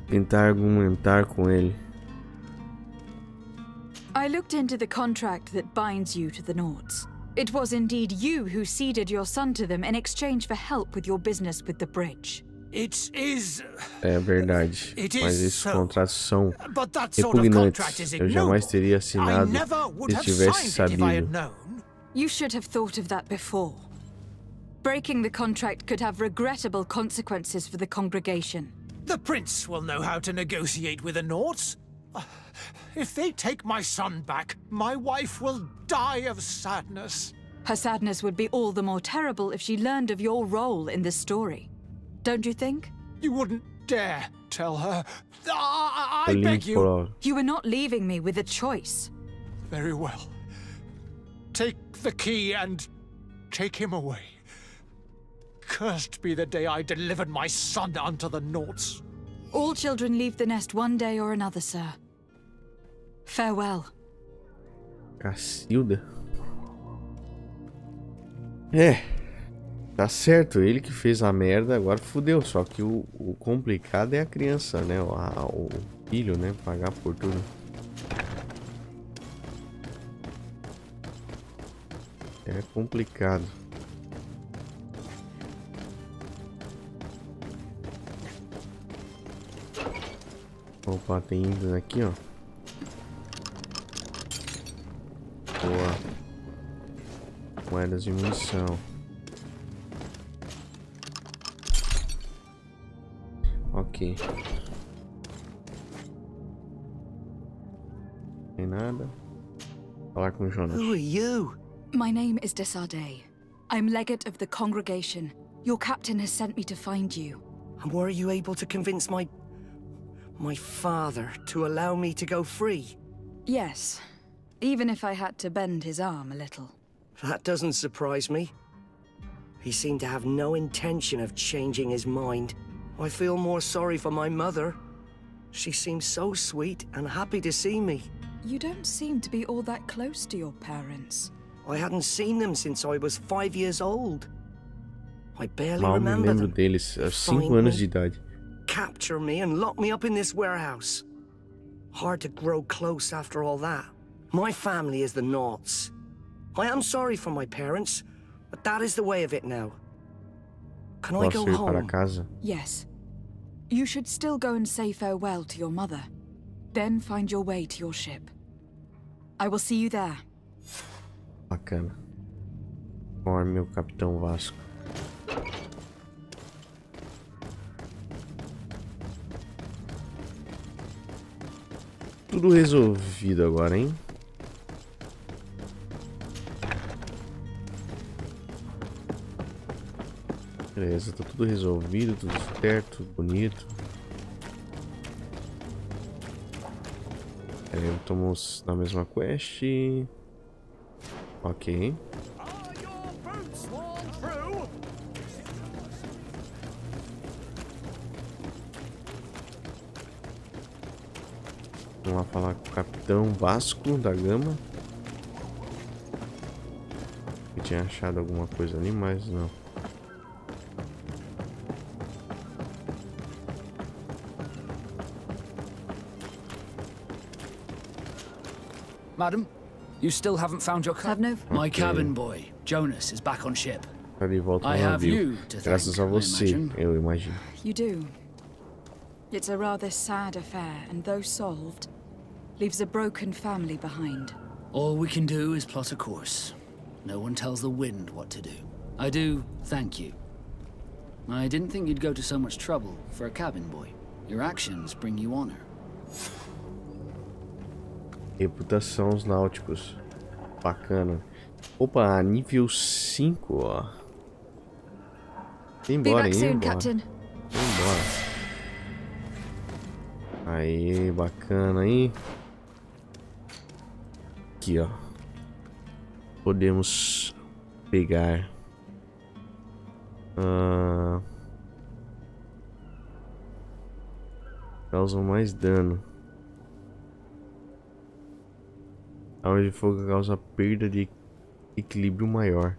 Tentar argumentar com ele. I looked into the contract that binds you to the Naughts. It was indeed you who ceded your son to them in exchange for help with your business with the bridge. It is. É verdade, mas esses contratos são repugnantes. Eu jamais teria assinado se tivesse sabido. You should have thought of that before. Breaking the contract could have regrettable consequences for the congregation. The prince will know how to negotiate with the Naughts. If they take my son back, my wife will die of sadness. Her sadness would be all the more terrible if she learned of your role in this story. Don't you think? You wouldn't dare tell her. I beg you. You were not leaving me with a choice. Very well. Take the key and take him away. Cursed be the day I delivered my son unto the Naughts. All children leave the nest one day or another, sir. Farewell. Cacilda. É. Tá certo, ele que fez a merda, agora fudeu. Só que o complicado é a criança, né? O filho, né? Pagar por tudo. É complicado. Opa, tem itens aqui, ó. Boa. Moedas de munição. Ok. Tem nada. Falar com Jonas. Who are you? My name is de Sade. I'm legate of the congregation. Your captain has sent me to find you. And were you able to convince my father to allow me to go free? Yes. Even if I had to bend his arm a little. That doesn't surprise me. He seemed to have no intention of changing his mind. I feel more sorry for my mother. She seems so sweet and happy to see me. You don't seem to be all that close to your parents. I hadn't seen them since I was 5 years old. I barely Mal me remember lembro them. deles, aos 5 anos de idade. Capture me and lock me up in this warehouse. Hard to grow close after all that. My family is the Naughts. I am sorry for my parents, but that is the way of it now. Can I go home? Para casa? Yes. You should still go and say farewell to your mother. Then find your way to your ship. I will see you there. Bacana. Forme o Capitão Vasco. Tudo resolvido agora, hein? Beleza, tá tudo resolvido, tudo certo, bonito. Estamos na mesma quest. Ok. Vamos lá falar com o Capitão Vasco da Gama. Eu tinha achado alguma coisa ali, mas não. Madam, you still haven't found your My cabin boy, Jonas, is back on ship. Tá de volta no navio. Graças a você, eu imagino. You do. It's a rather sad affair, and though solved, leaves a broken family behind. All we can do is plot a course. No one tells the wind what to do. I do thank you. I didn't think you'd go to so much trouble for a cabin boy. Your actions bring you honor. Reputação os náuticos. Bacana. Opa, nível 5, ó. Embora, embora. Aí, bacana, hein? Aqui, ó. Podemos pegar causam mais dano. A arma de fogo causa perda de equilíbrio maior.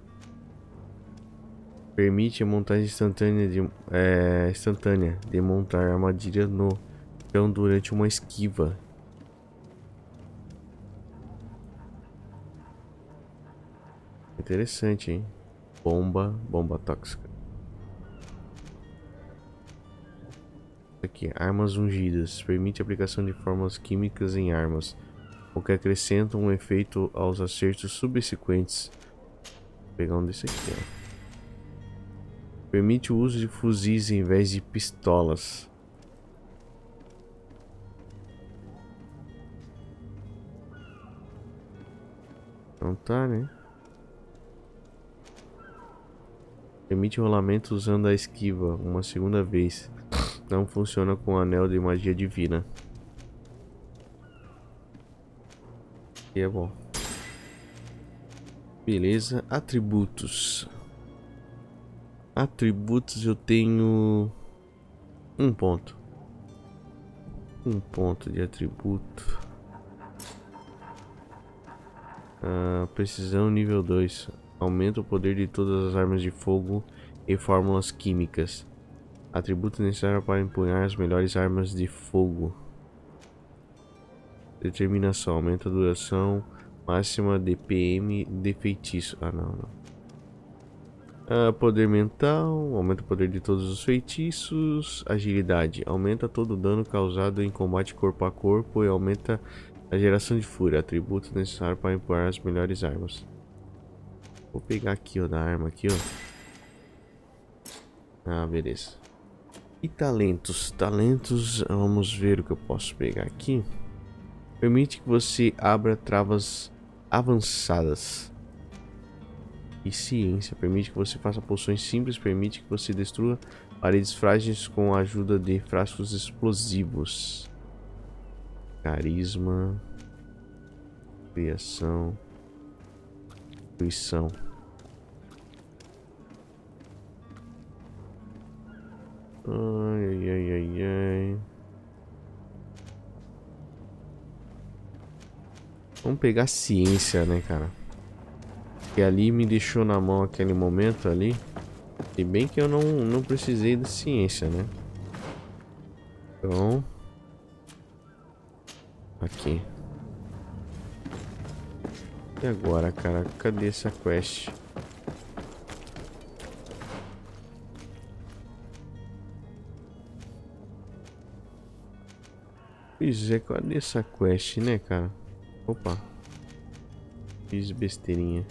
Permite a montagem instantânea de montar armadilha no chão durante uma esquiva. Interessante, hein? Bomba tóxica. Aqui, armas ungidas. Permite a aplicação de fórmulas químicas em armas, o que acrescenta um efeito aos acertos subsequentes. Vou pegar um desse aqui, ó. Permite o uso de fuzis em vez de pistolas. Não tá, né? Permite rolamento usando a esquiva uma segunda vez. Não funciona com o anel de magia divina. E é bom. Beleza. Atributos. Atributos eu tenho um ponto. Um ponto de atributo. Precisão nível 2. Aumenta o poder de todas as armas de fogo e fórmulas químicas. Atributo necessário para empunhar as melhores armas de fogo. Determinação. Aumenta a duração máxima de PM de feitiço. Não. Poder mental. Aumenta o poder de todos os feitiços. Agilidade. Aumenta todo o dano causado em combate corpo a corpo e aumenta a geração de fúria. Atributo necessário para empunhar as melhores armas. Vou pegar aqui, ó, da arma aqui, ó. Beleza. E talentos. Talentos, vamos ver o que eu posso pegar aqui. Permite que você abra travas avançadas. E ciência. Permite que você faça poções simples. Permite que você destrua paredes frágeis com a ajuda de frascos explosivos. Carisma. Criação. Intuição. Ai. Vamos pegar ciência, né, cara? Que ali me deixou na mão aquele momento ali. Se bem que eu não precisei de ciência, né? Então... Aqui. E agora, cara? Cadê essa quest? Pois é, cadê essa quest, né, cara? Opa. Fiz besteirinha.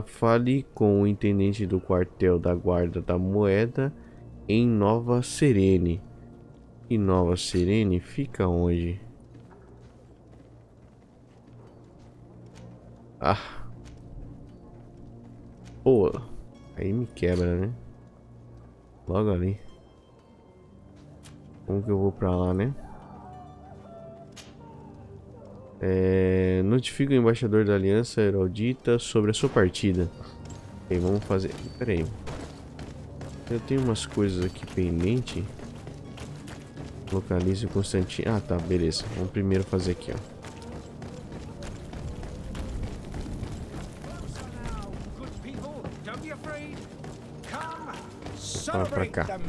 Fale com o intendente do quartel da guarda da moeda em Nova Serene. E Nova Serene fica onde? Ah. Pô. Aí me quebra, né? Logo ali. Como que eu vou pra lá, né? Notifica o embaixador da Aliança Heraldita sobre a sua partida. Ok, vamos fazer... Pera aí. Eu tenho umas coisas aqui pendente. Localize o Constantino. Ah, tá, beleza. Vamos primeiro fazer aqui, ó. Vou pra cá.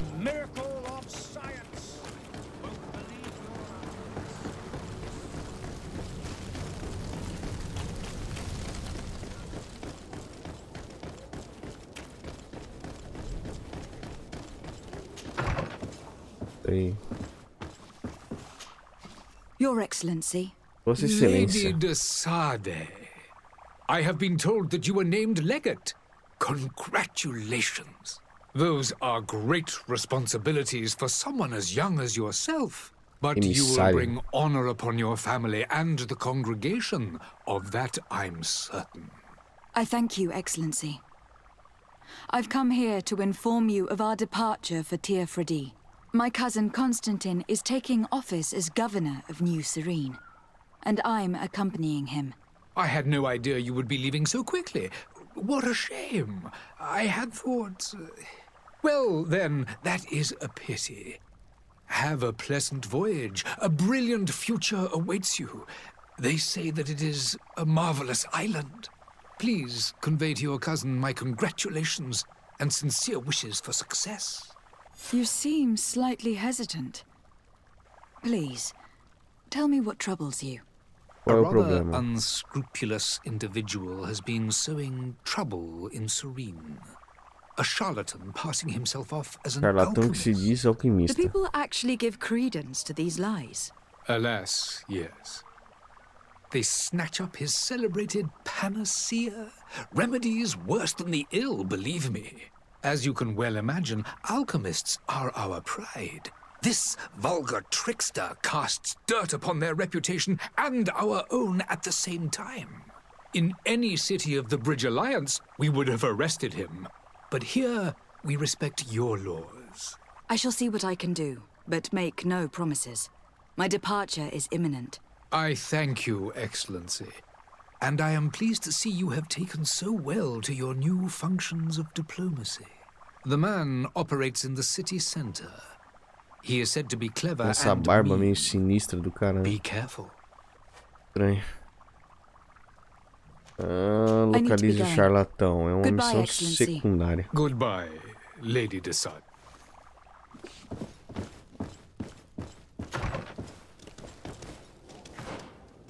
Your Excellency. Vossa Excelência. Lady de Sade, I have been told that you were named legate. Congratulations. Those are great responsibilities for someone as young as yourself. But you will bring honor upon your family and the congregation. Of that I'm certain. I thank you, Excellency. I've come here to inform you of our departure for Teofredi. My cousin Constantine is taking office as governor of New Serene, and I'm accompanying him. I had no idea you would be leaving so quickly. What a shame. I had thought... Well, then, that is a pity. Have a pleasant voyage. A brilliant future awaits you. They say that it is a marvelous island. Please convey to your cousin my congratulations and sincere wishes for success. You seem slightly hesitant. Please, tell me what troubles you. A rather unscrupulous individual has been sowing trouble in Serene. A charlatan passing himself off as an Charlatão que se diz alquimista. Do people actually give credence to these lies? Alas, yes. They snatch up his celebrated panacea. Remedies worse than the ill, believe me. As you can well imagine, alchemists are our pride. This vulgar trickster casts dirt upon their reputation and our own at the same time. In any city of the Bridge Alliance, we would have arrested him. But here, we respect your laws. I shall see what I can do, but make no promises. My departure is imminent. I thank you, Excellency. And I am pleased to see you have taken so well to your new functions of diplomacy. The man operates in the city center. He is said to be clever Essa and barba meio sinistra do cara. Be careful. Estranho. Localize o charlatão. É uma missão secundária. Goodbye, Lady de Sade.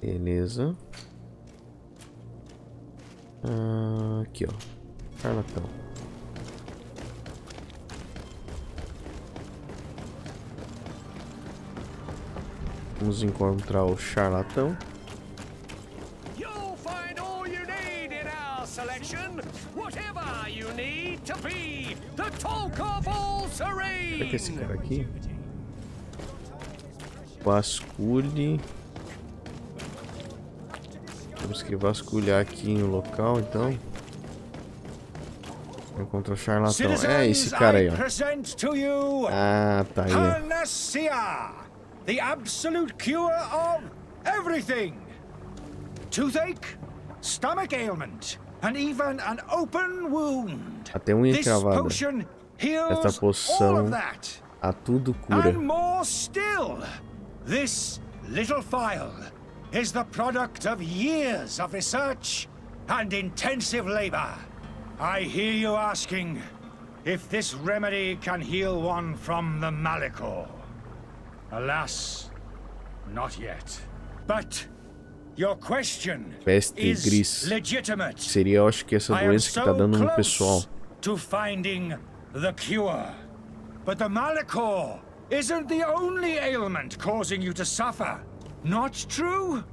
Beleza. Aqui, ó. Charlatão. Vamos encontrar o charlatão. You'll find all you need in our selection. Whatever you need to be the talk of all Serene. Será que é esse cara aqui? Vasculhe. Temos que vasculhar aqui no local, então. Encontra o charlatão. É esse cara aí, ó. Ah, tá aí. The absolute cure of everything. Toothache, stomach ailment, and even an open wound. Até unha cravada. Esta poção a tudo cura. And more still, this little phial is the product of years of research and intensive labor. I hear you asking if this remedy can heal one from the Malicor. Alas, not yet. But your question is legitimate. Seria, eu acho que essa doença que tá dando no pessoal. To finding the cure, but the Malicor isn't the only ailment causing you to suffer. Not true?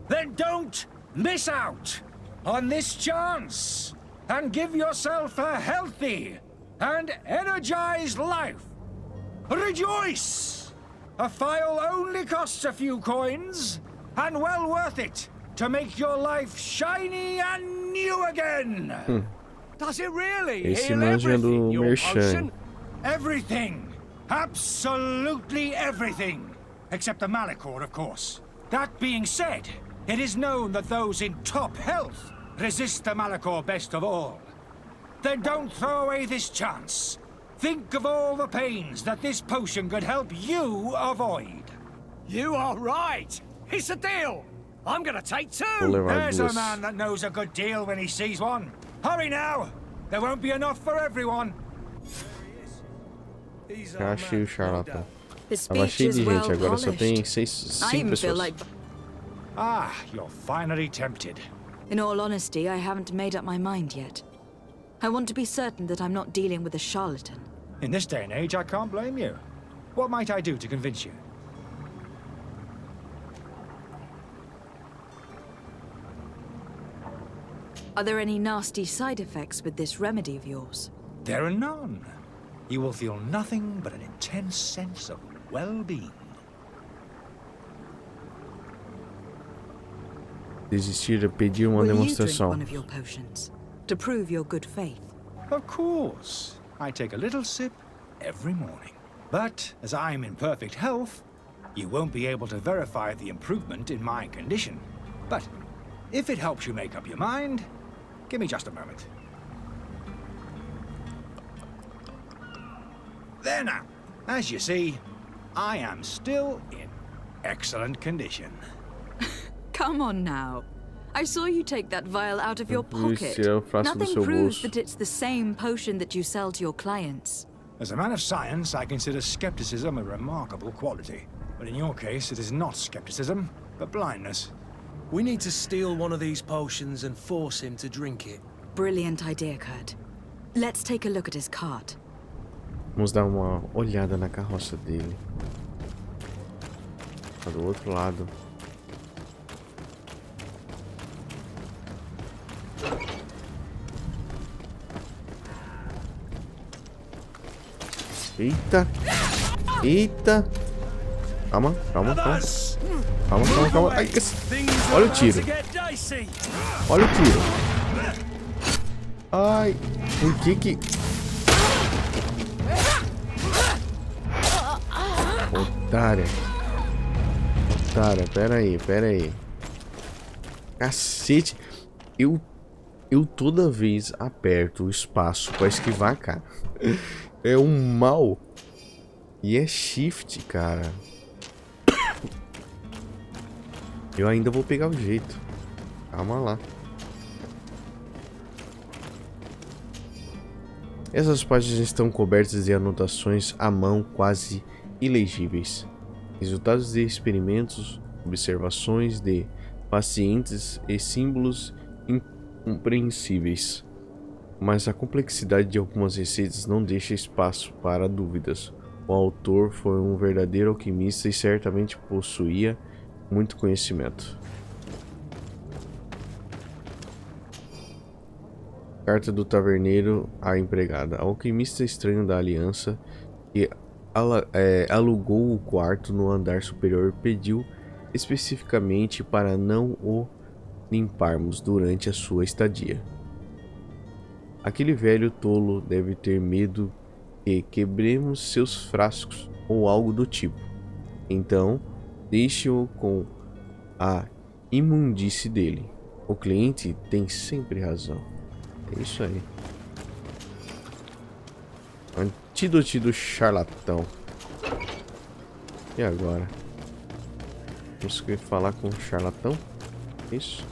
Then don't miss out on this chance and give yourself a healthy and energized life. Rejoice! A file only costs a few coins, and well worth it to make your life shiny and new again. Does it really Esse heal manja everything, do your merchan. potion? Everything. Absolutely everything. Except the Malachor, of course. That being said, it is known that those in top health resist the Malachor best of all. Then don't throw away this chance. Think of all the pains that this potion could help you avoid. You are right. It's a deal. I'm gonna take two. There's a man that knows a good deal when he sees one. Hurry now. There won't be enough for everyone. Achei o charlatão. Tava cheio de gente, agora só tem 5 pessoas. Ah, you're finally tempted. In all honesty, I haven't made up my mind yet. I want to be certain that I'm not dealing with a charlatan. In this day and age, I can't blame you. What might I do to convince you? Are there any nasty side effects with this remedy of yours? There are none. You will feel nothing but an intense sense of well-being. Desistir de pedir uma demonstração. Will you drink one of your potions to prove your good faith? Of course. I take a little sip every morning. But as I'm in perfect health, you won't be able to verify the improvement in my condition. But if it helps you make up your mind, give me just a moment. There now. As you see, I am still in excellent condition. Come on now. I saw you take that vial out of your pocket. Nothing proves that it's the same potion that you sell to your clients. As a man of science, I consider skepticism a remarkable quality. But in your case, it is not skepticism, but blindness. We need to steal one of these potions and force him to drink it. Brilliant idea, Kurt. Let's take a look at his cart. Vamos dar uma olhada na carroça dele. Tá do outro lado. Eita! Eita! Calma, calma, calma. Calma, calma, calma. Ai, olha o tiro. Olha o tiro. Ai, por que? Otária. Otária, pera aí. Cacete. Eu toda vez aperto o espaço pra esquivar, cara. É um mal. E é shift, cara. Eu ainda vou pegar o jeito. Calma lá. Essas páginas estão cobertas de anotações à mão quase ilegíveis. Resultados de experimentos, observações de pacientes e símbolos incompreensíveis. Mas a complexidade de algumas receitas não deixa espaço para dúvidas. O autor foi um verdadeiro alquimista e certamente possuía muito conhecimento. Carta do taverneiro à empregada. O alquimista estranho da aliança, que alugou o quarto no andar superior, pediu especificamente para não o limparmos durante a sua estadia. Aquele velho tolo deve ter medo que quebremos seus frascos ou algo do tipo. Então, deixe-o com a imundície dele. O cliente tem sempre razão. É isso aí. Antídoto do charlatão. E agora? Vamos falar com o charlatão? Isso.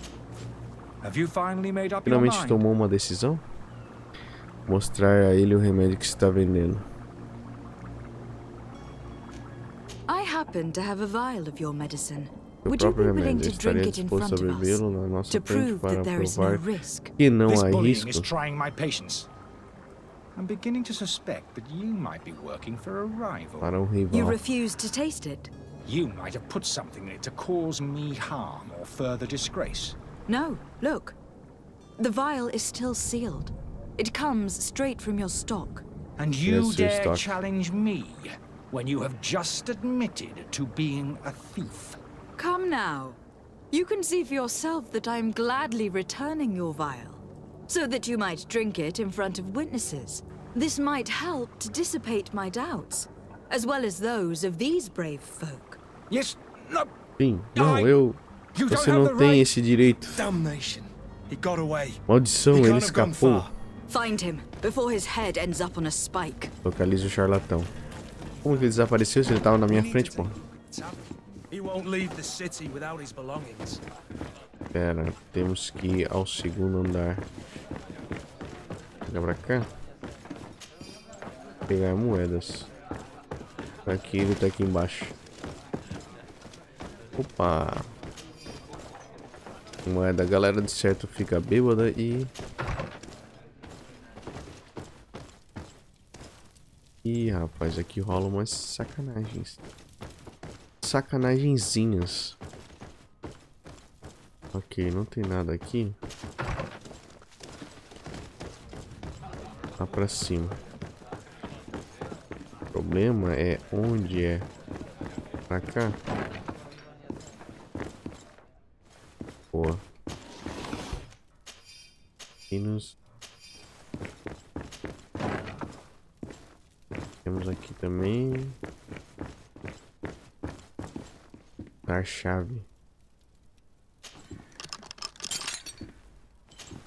Finalmente tomou uma decisão? Mostrar a ele o remédio que está vendendo. I happen to have a vial of your medicine. O próprio remédio. Estaria disposto a bebê-lo na nossa frente para provar que não há risco? I'm beginning to suspect that you might be working for a rival. Para rival. You refuse to taste it? You might have put something in it to cause me harm or further disgrace. No, look. The vial is still sealed. It comes straight from your stock. And you dare challenge me when you have just admitted to being a thief? Come now. You can see for yourself that I'm gladly returning your vial, so that you might drink it in front of witnesses. This might help to dissipate my doubts, as well as those of these brave folk. Yes, no. Sim, não, Você não tem esse direito. Damnation. He got away. Maldição, ele escapou. Find him before his head ends up on a spike. Localize o charlatão. Como que ele desapareceu se ele tava na minha frente, pô? He won't leave the city without his belongings. Pera, temos que ir ao segundo andar. Chega pra cá. Pegar moedas. Aqui, ele tá aqui embaixo. Opa! Moeda, a galera de certo fica bêbada e... Ih, rapaz, aqui rola umas sacanagens. Sacanagenzinhas. Ok, não tem nada aqui. Lá pra cima. O problema é onde é. Pra cá. Boa. E nos... Temos aqui também... Dar chave.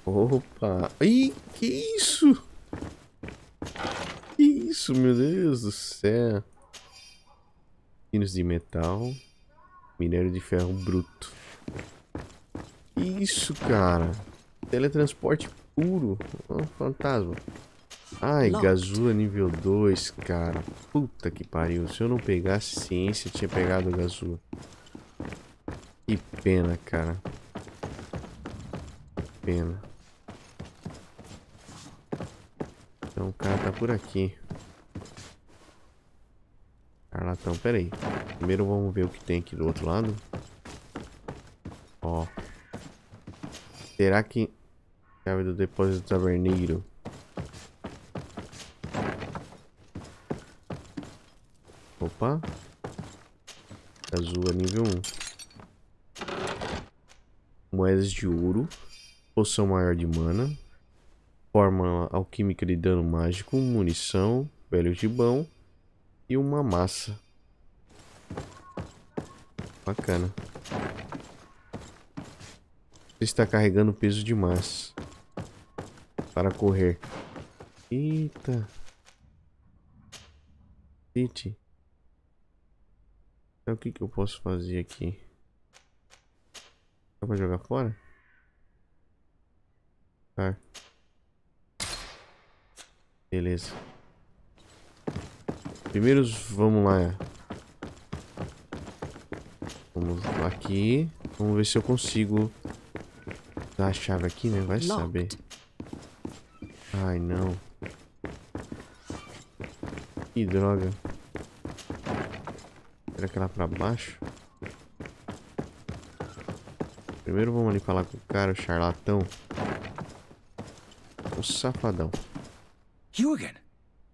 Opa! Ih, que isso? Que isso, meu Deus do céu? Pinos de metal. Minério de ferro bruto. Que isso, cara? Teletransporte puro. Oh, fantasma. Ai, Gazua nível 2, cara. Puta que pariu. Se eu não pegasse ciência, eu tinha pegado o Gazua. Que pena, cara. Que pena. Então o cara tá por aqui. Charlatão, pera aí. Primeiro vamos ver o que tem aqui do outro lado. Ó. Será que... Chave do depósito taverneiro. Opa. Azul nível 1. Moedas de ouro. Poção maior de mana. Fórmula alquímica de dano mágico. Munição. Velho gibão. E uma massa. Bacana. Você está carregando peso demais. Para correr. Eita. City. Então, o que eu posso fazer aqui? Dá pra jogar fora? Tá. Beleza. Primeiro vamos lá. Vamos aqui. Vamos ver se eu consigo dar a chave aqui, né? Vai saber. Ai, não. Que droga. Será que é lá pra baixo? Primeiro vamos ali falar com o cara, o charlatão. O safadão. You again?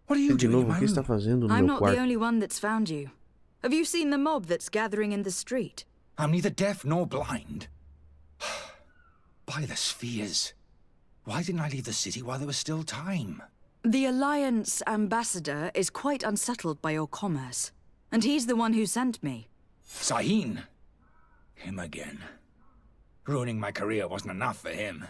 What are you de novo, o que está fazendo no meu quarto? I'm not the only one that's found you. Have you seen the mob that's gathering in the street? I'm neither deaf nor blind. By the spheres. Why didn't I leave the city while there was still time? The Alliance ambassador is quite unsettled by your commerce. And he's the one who sent me. Sahin. Him again. Ruining my career wasn't enough for him.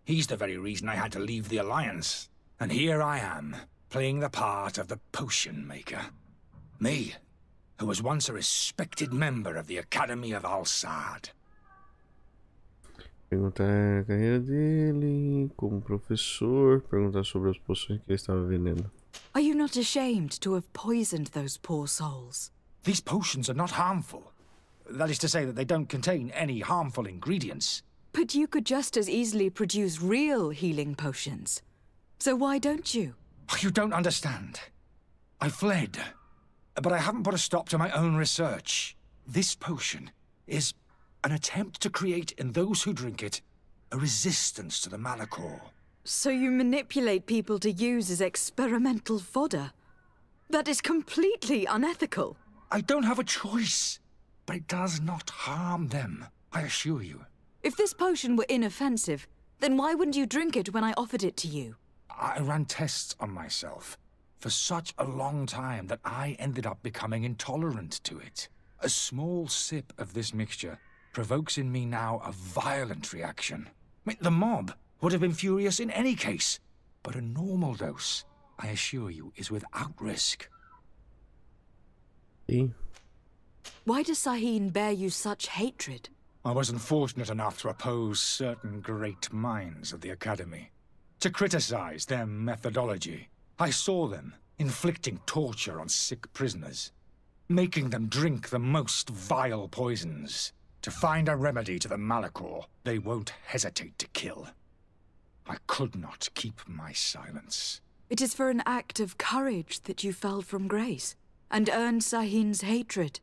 He's the very reason I had to leave the Alliance. And here I am, playing the part of the potion maker. Me, who was once a respected member of the Academy of Al-Sad. Perguntar a carreira dele como professor, perguntar sobre as poções que ele estava vendendo. Are you not ashamed to have poisoned those poor souls? These potions are not harmful. That is to say that they don't contain any harmful ingredients. But you could just as easily produce real healing potions. So why don't you? You don't understand. I fled, but I haven't put a stop to my own research. This potion is an attempt to create in those who drink it a resistance to the Malachor. So you manipulate people to use as experimental fodder? That is completely unethical. I don't have a choice, but it does not harm them, I assure you. If this potion were inoffensive, then why wouldn't you drink it when I offered it to you? I ran tests on myself for such a long time that I ended up becoming intolerant to it. A small sip of this mixture provokes in me now a violent reaction. I mean, the mob would have been furious in any case, but a normal dose, I assure you, is without risk. Why does Sahin bear you such hatred? I wasn't fortunate enough to oppose certain great minds at the Academy, to criticize their methodology. I saw them inflicting torture on sick prisoners, making them drink the most vile poisons. To find a remedy to the Malachor, they won't hesitate to kill. I could not keep my silence. It is for an act of courage that you fell from grace and earned Sahin's hatred.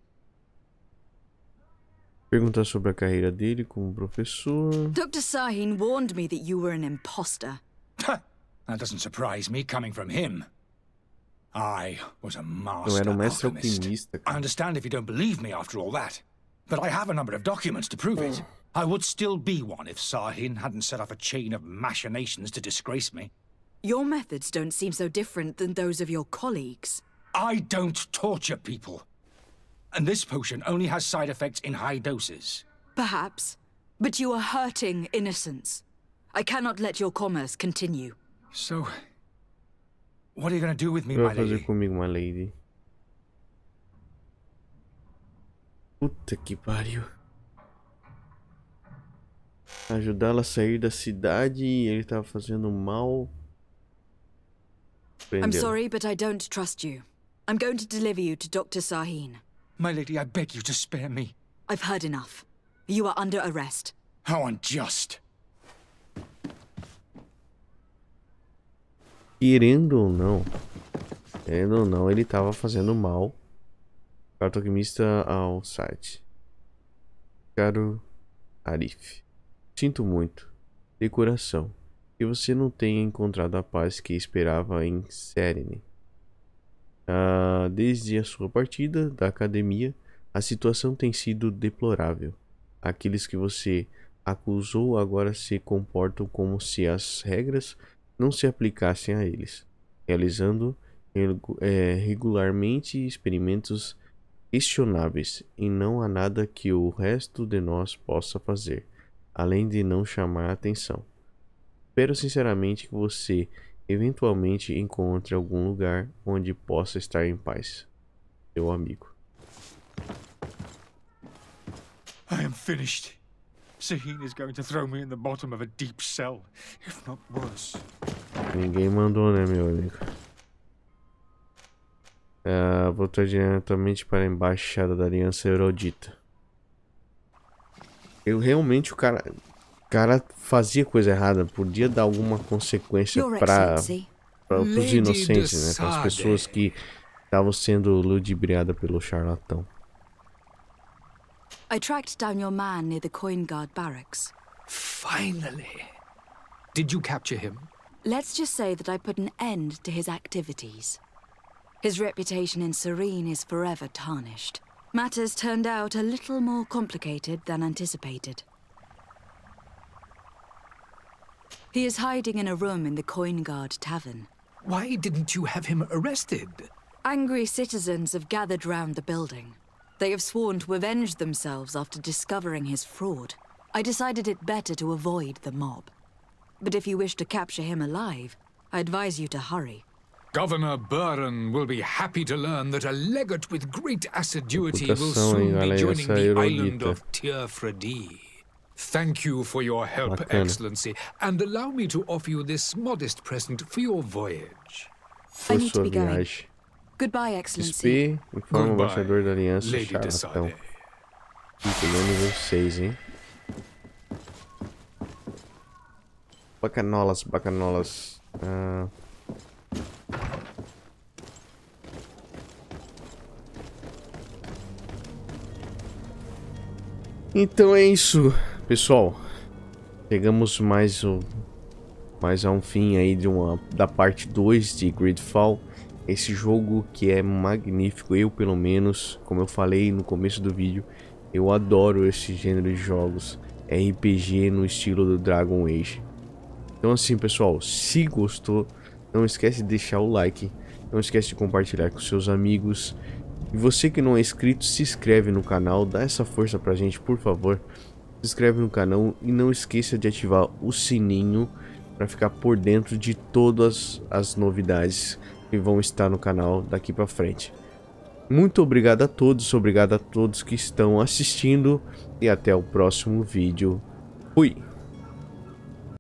Perguntar sobre a carreira dele como professor. Dr. Sahin warned me that you were an imposter. That doesn't surprise me coming from him. I was a master alchemist. I understand if you don't believe me after all that, but I have a number of documents to prove it. I would still be one if Sahin hadn't set off a chain of machinations to disgrace me. Your methods don't seem so different than those of your colleagues. I don't torture people. And this potion only has side effects in high doses. Perhaps, but you are hurting innocents. I cannot let your commerce continue. So, what are you going to do with me, my lady? Fazer comigo, my lady? Puta que pariu. Ajudá-la a sair da cidade e ele estava fazendo mal. I'm sorry, but I don't trust you. I'm going to deliver you to Dr. Sahin. My lady, I beg you to spare me. I've heard enough. You are under arrest. How unjust. Querendo ou não, ele estava fazendo mal. Cartoquimista ao site. Caro Arif, sinto muito, de coração, que você não tenha encontrado a paz que esperava em Serene. Desde a sua partida da academia, a situação tem sido deplorável. Aqueles que você acusou agora se comportam como se as regras não se aplicassem a eles, realizando regularmente experimentos questionáveis, e não há nada que o resto de nós possa fazer, além de não chamar a atenção. Espero sinceramente que você eventualmente encontre algum lugar onde possa estar em paz. Seu amigo. I am finished. Sahin is going to throw me in the bottom of a deep cell, if not worse. Ninguém mandou, né, meu amigo? Voltar diretamente para a embaixada da Aliança Erudita. Realmente o cara fazia coisa errada, podia dar alguma consequência para os inocentes, né? Para as pessoas que estavam sendo ludibriadas pelo charlatão. I tracked down your man near the Coin Guard barracks. Finally. Did you capture him? Let's just say that I put an end to his activities. His reputation in Serene is forever tarnished. Matters turned out a little more complicated than anticipated. He is hiding in a room in the Coin Guard Tavern. Why didn't you have him arrested? Angry citizens have gathered round the building. They have sworn to avenge themselves after discovering his fraud. I decided it better to avoid the mob. But if you wish to capture him alive, I advise you to hurry. Governor Burren will be happy to learn that a legate with great assiduity will soon be joining the island of Tearfredi. Thank you for your help, Excellency, and allow me to offer you this modest present for your voyage. I need to be going. Goodbye, Excellency. XP, informa o embaixador da Aliança Charlatão. Item nível 6, hein? Bacanolas. Então é isso, pessoal. Chegamos mais a um fim aí da parte 2 de GreedFall. Esse jogo que é magnífico, eu pelo menos, como eu falei no começo do vídeo, eu adoro esse gênero de jogos, RPG no estilo do Dragon Age. Então assim, pessoal, se gostou, não esquece de deixar o like, não esquece de compartilhar com seus amigos. E você que não é inscrito, se inscreve no canal, dá essa força pra gente, por favor. Se inscreve no canal e não esqueça de ativar o sininho para ficar por dentro de todas as novidades que vão estar no canal daqui para frente. Muito obrigado a todos que estão assistindo e até o próximo vídeo. Fui!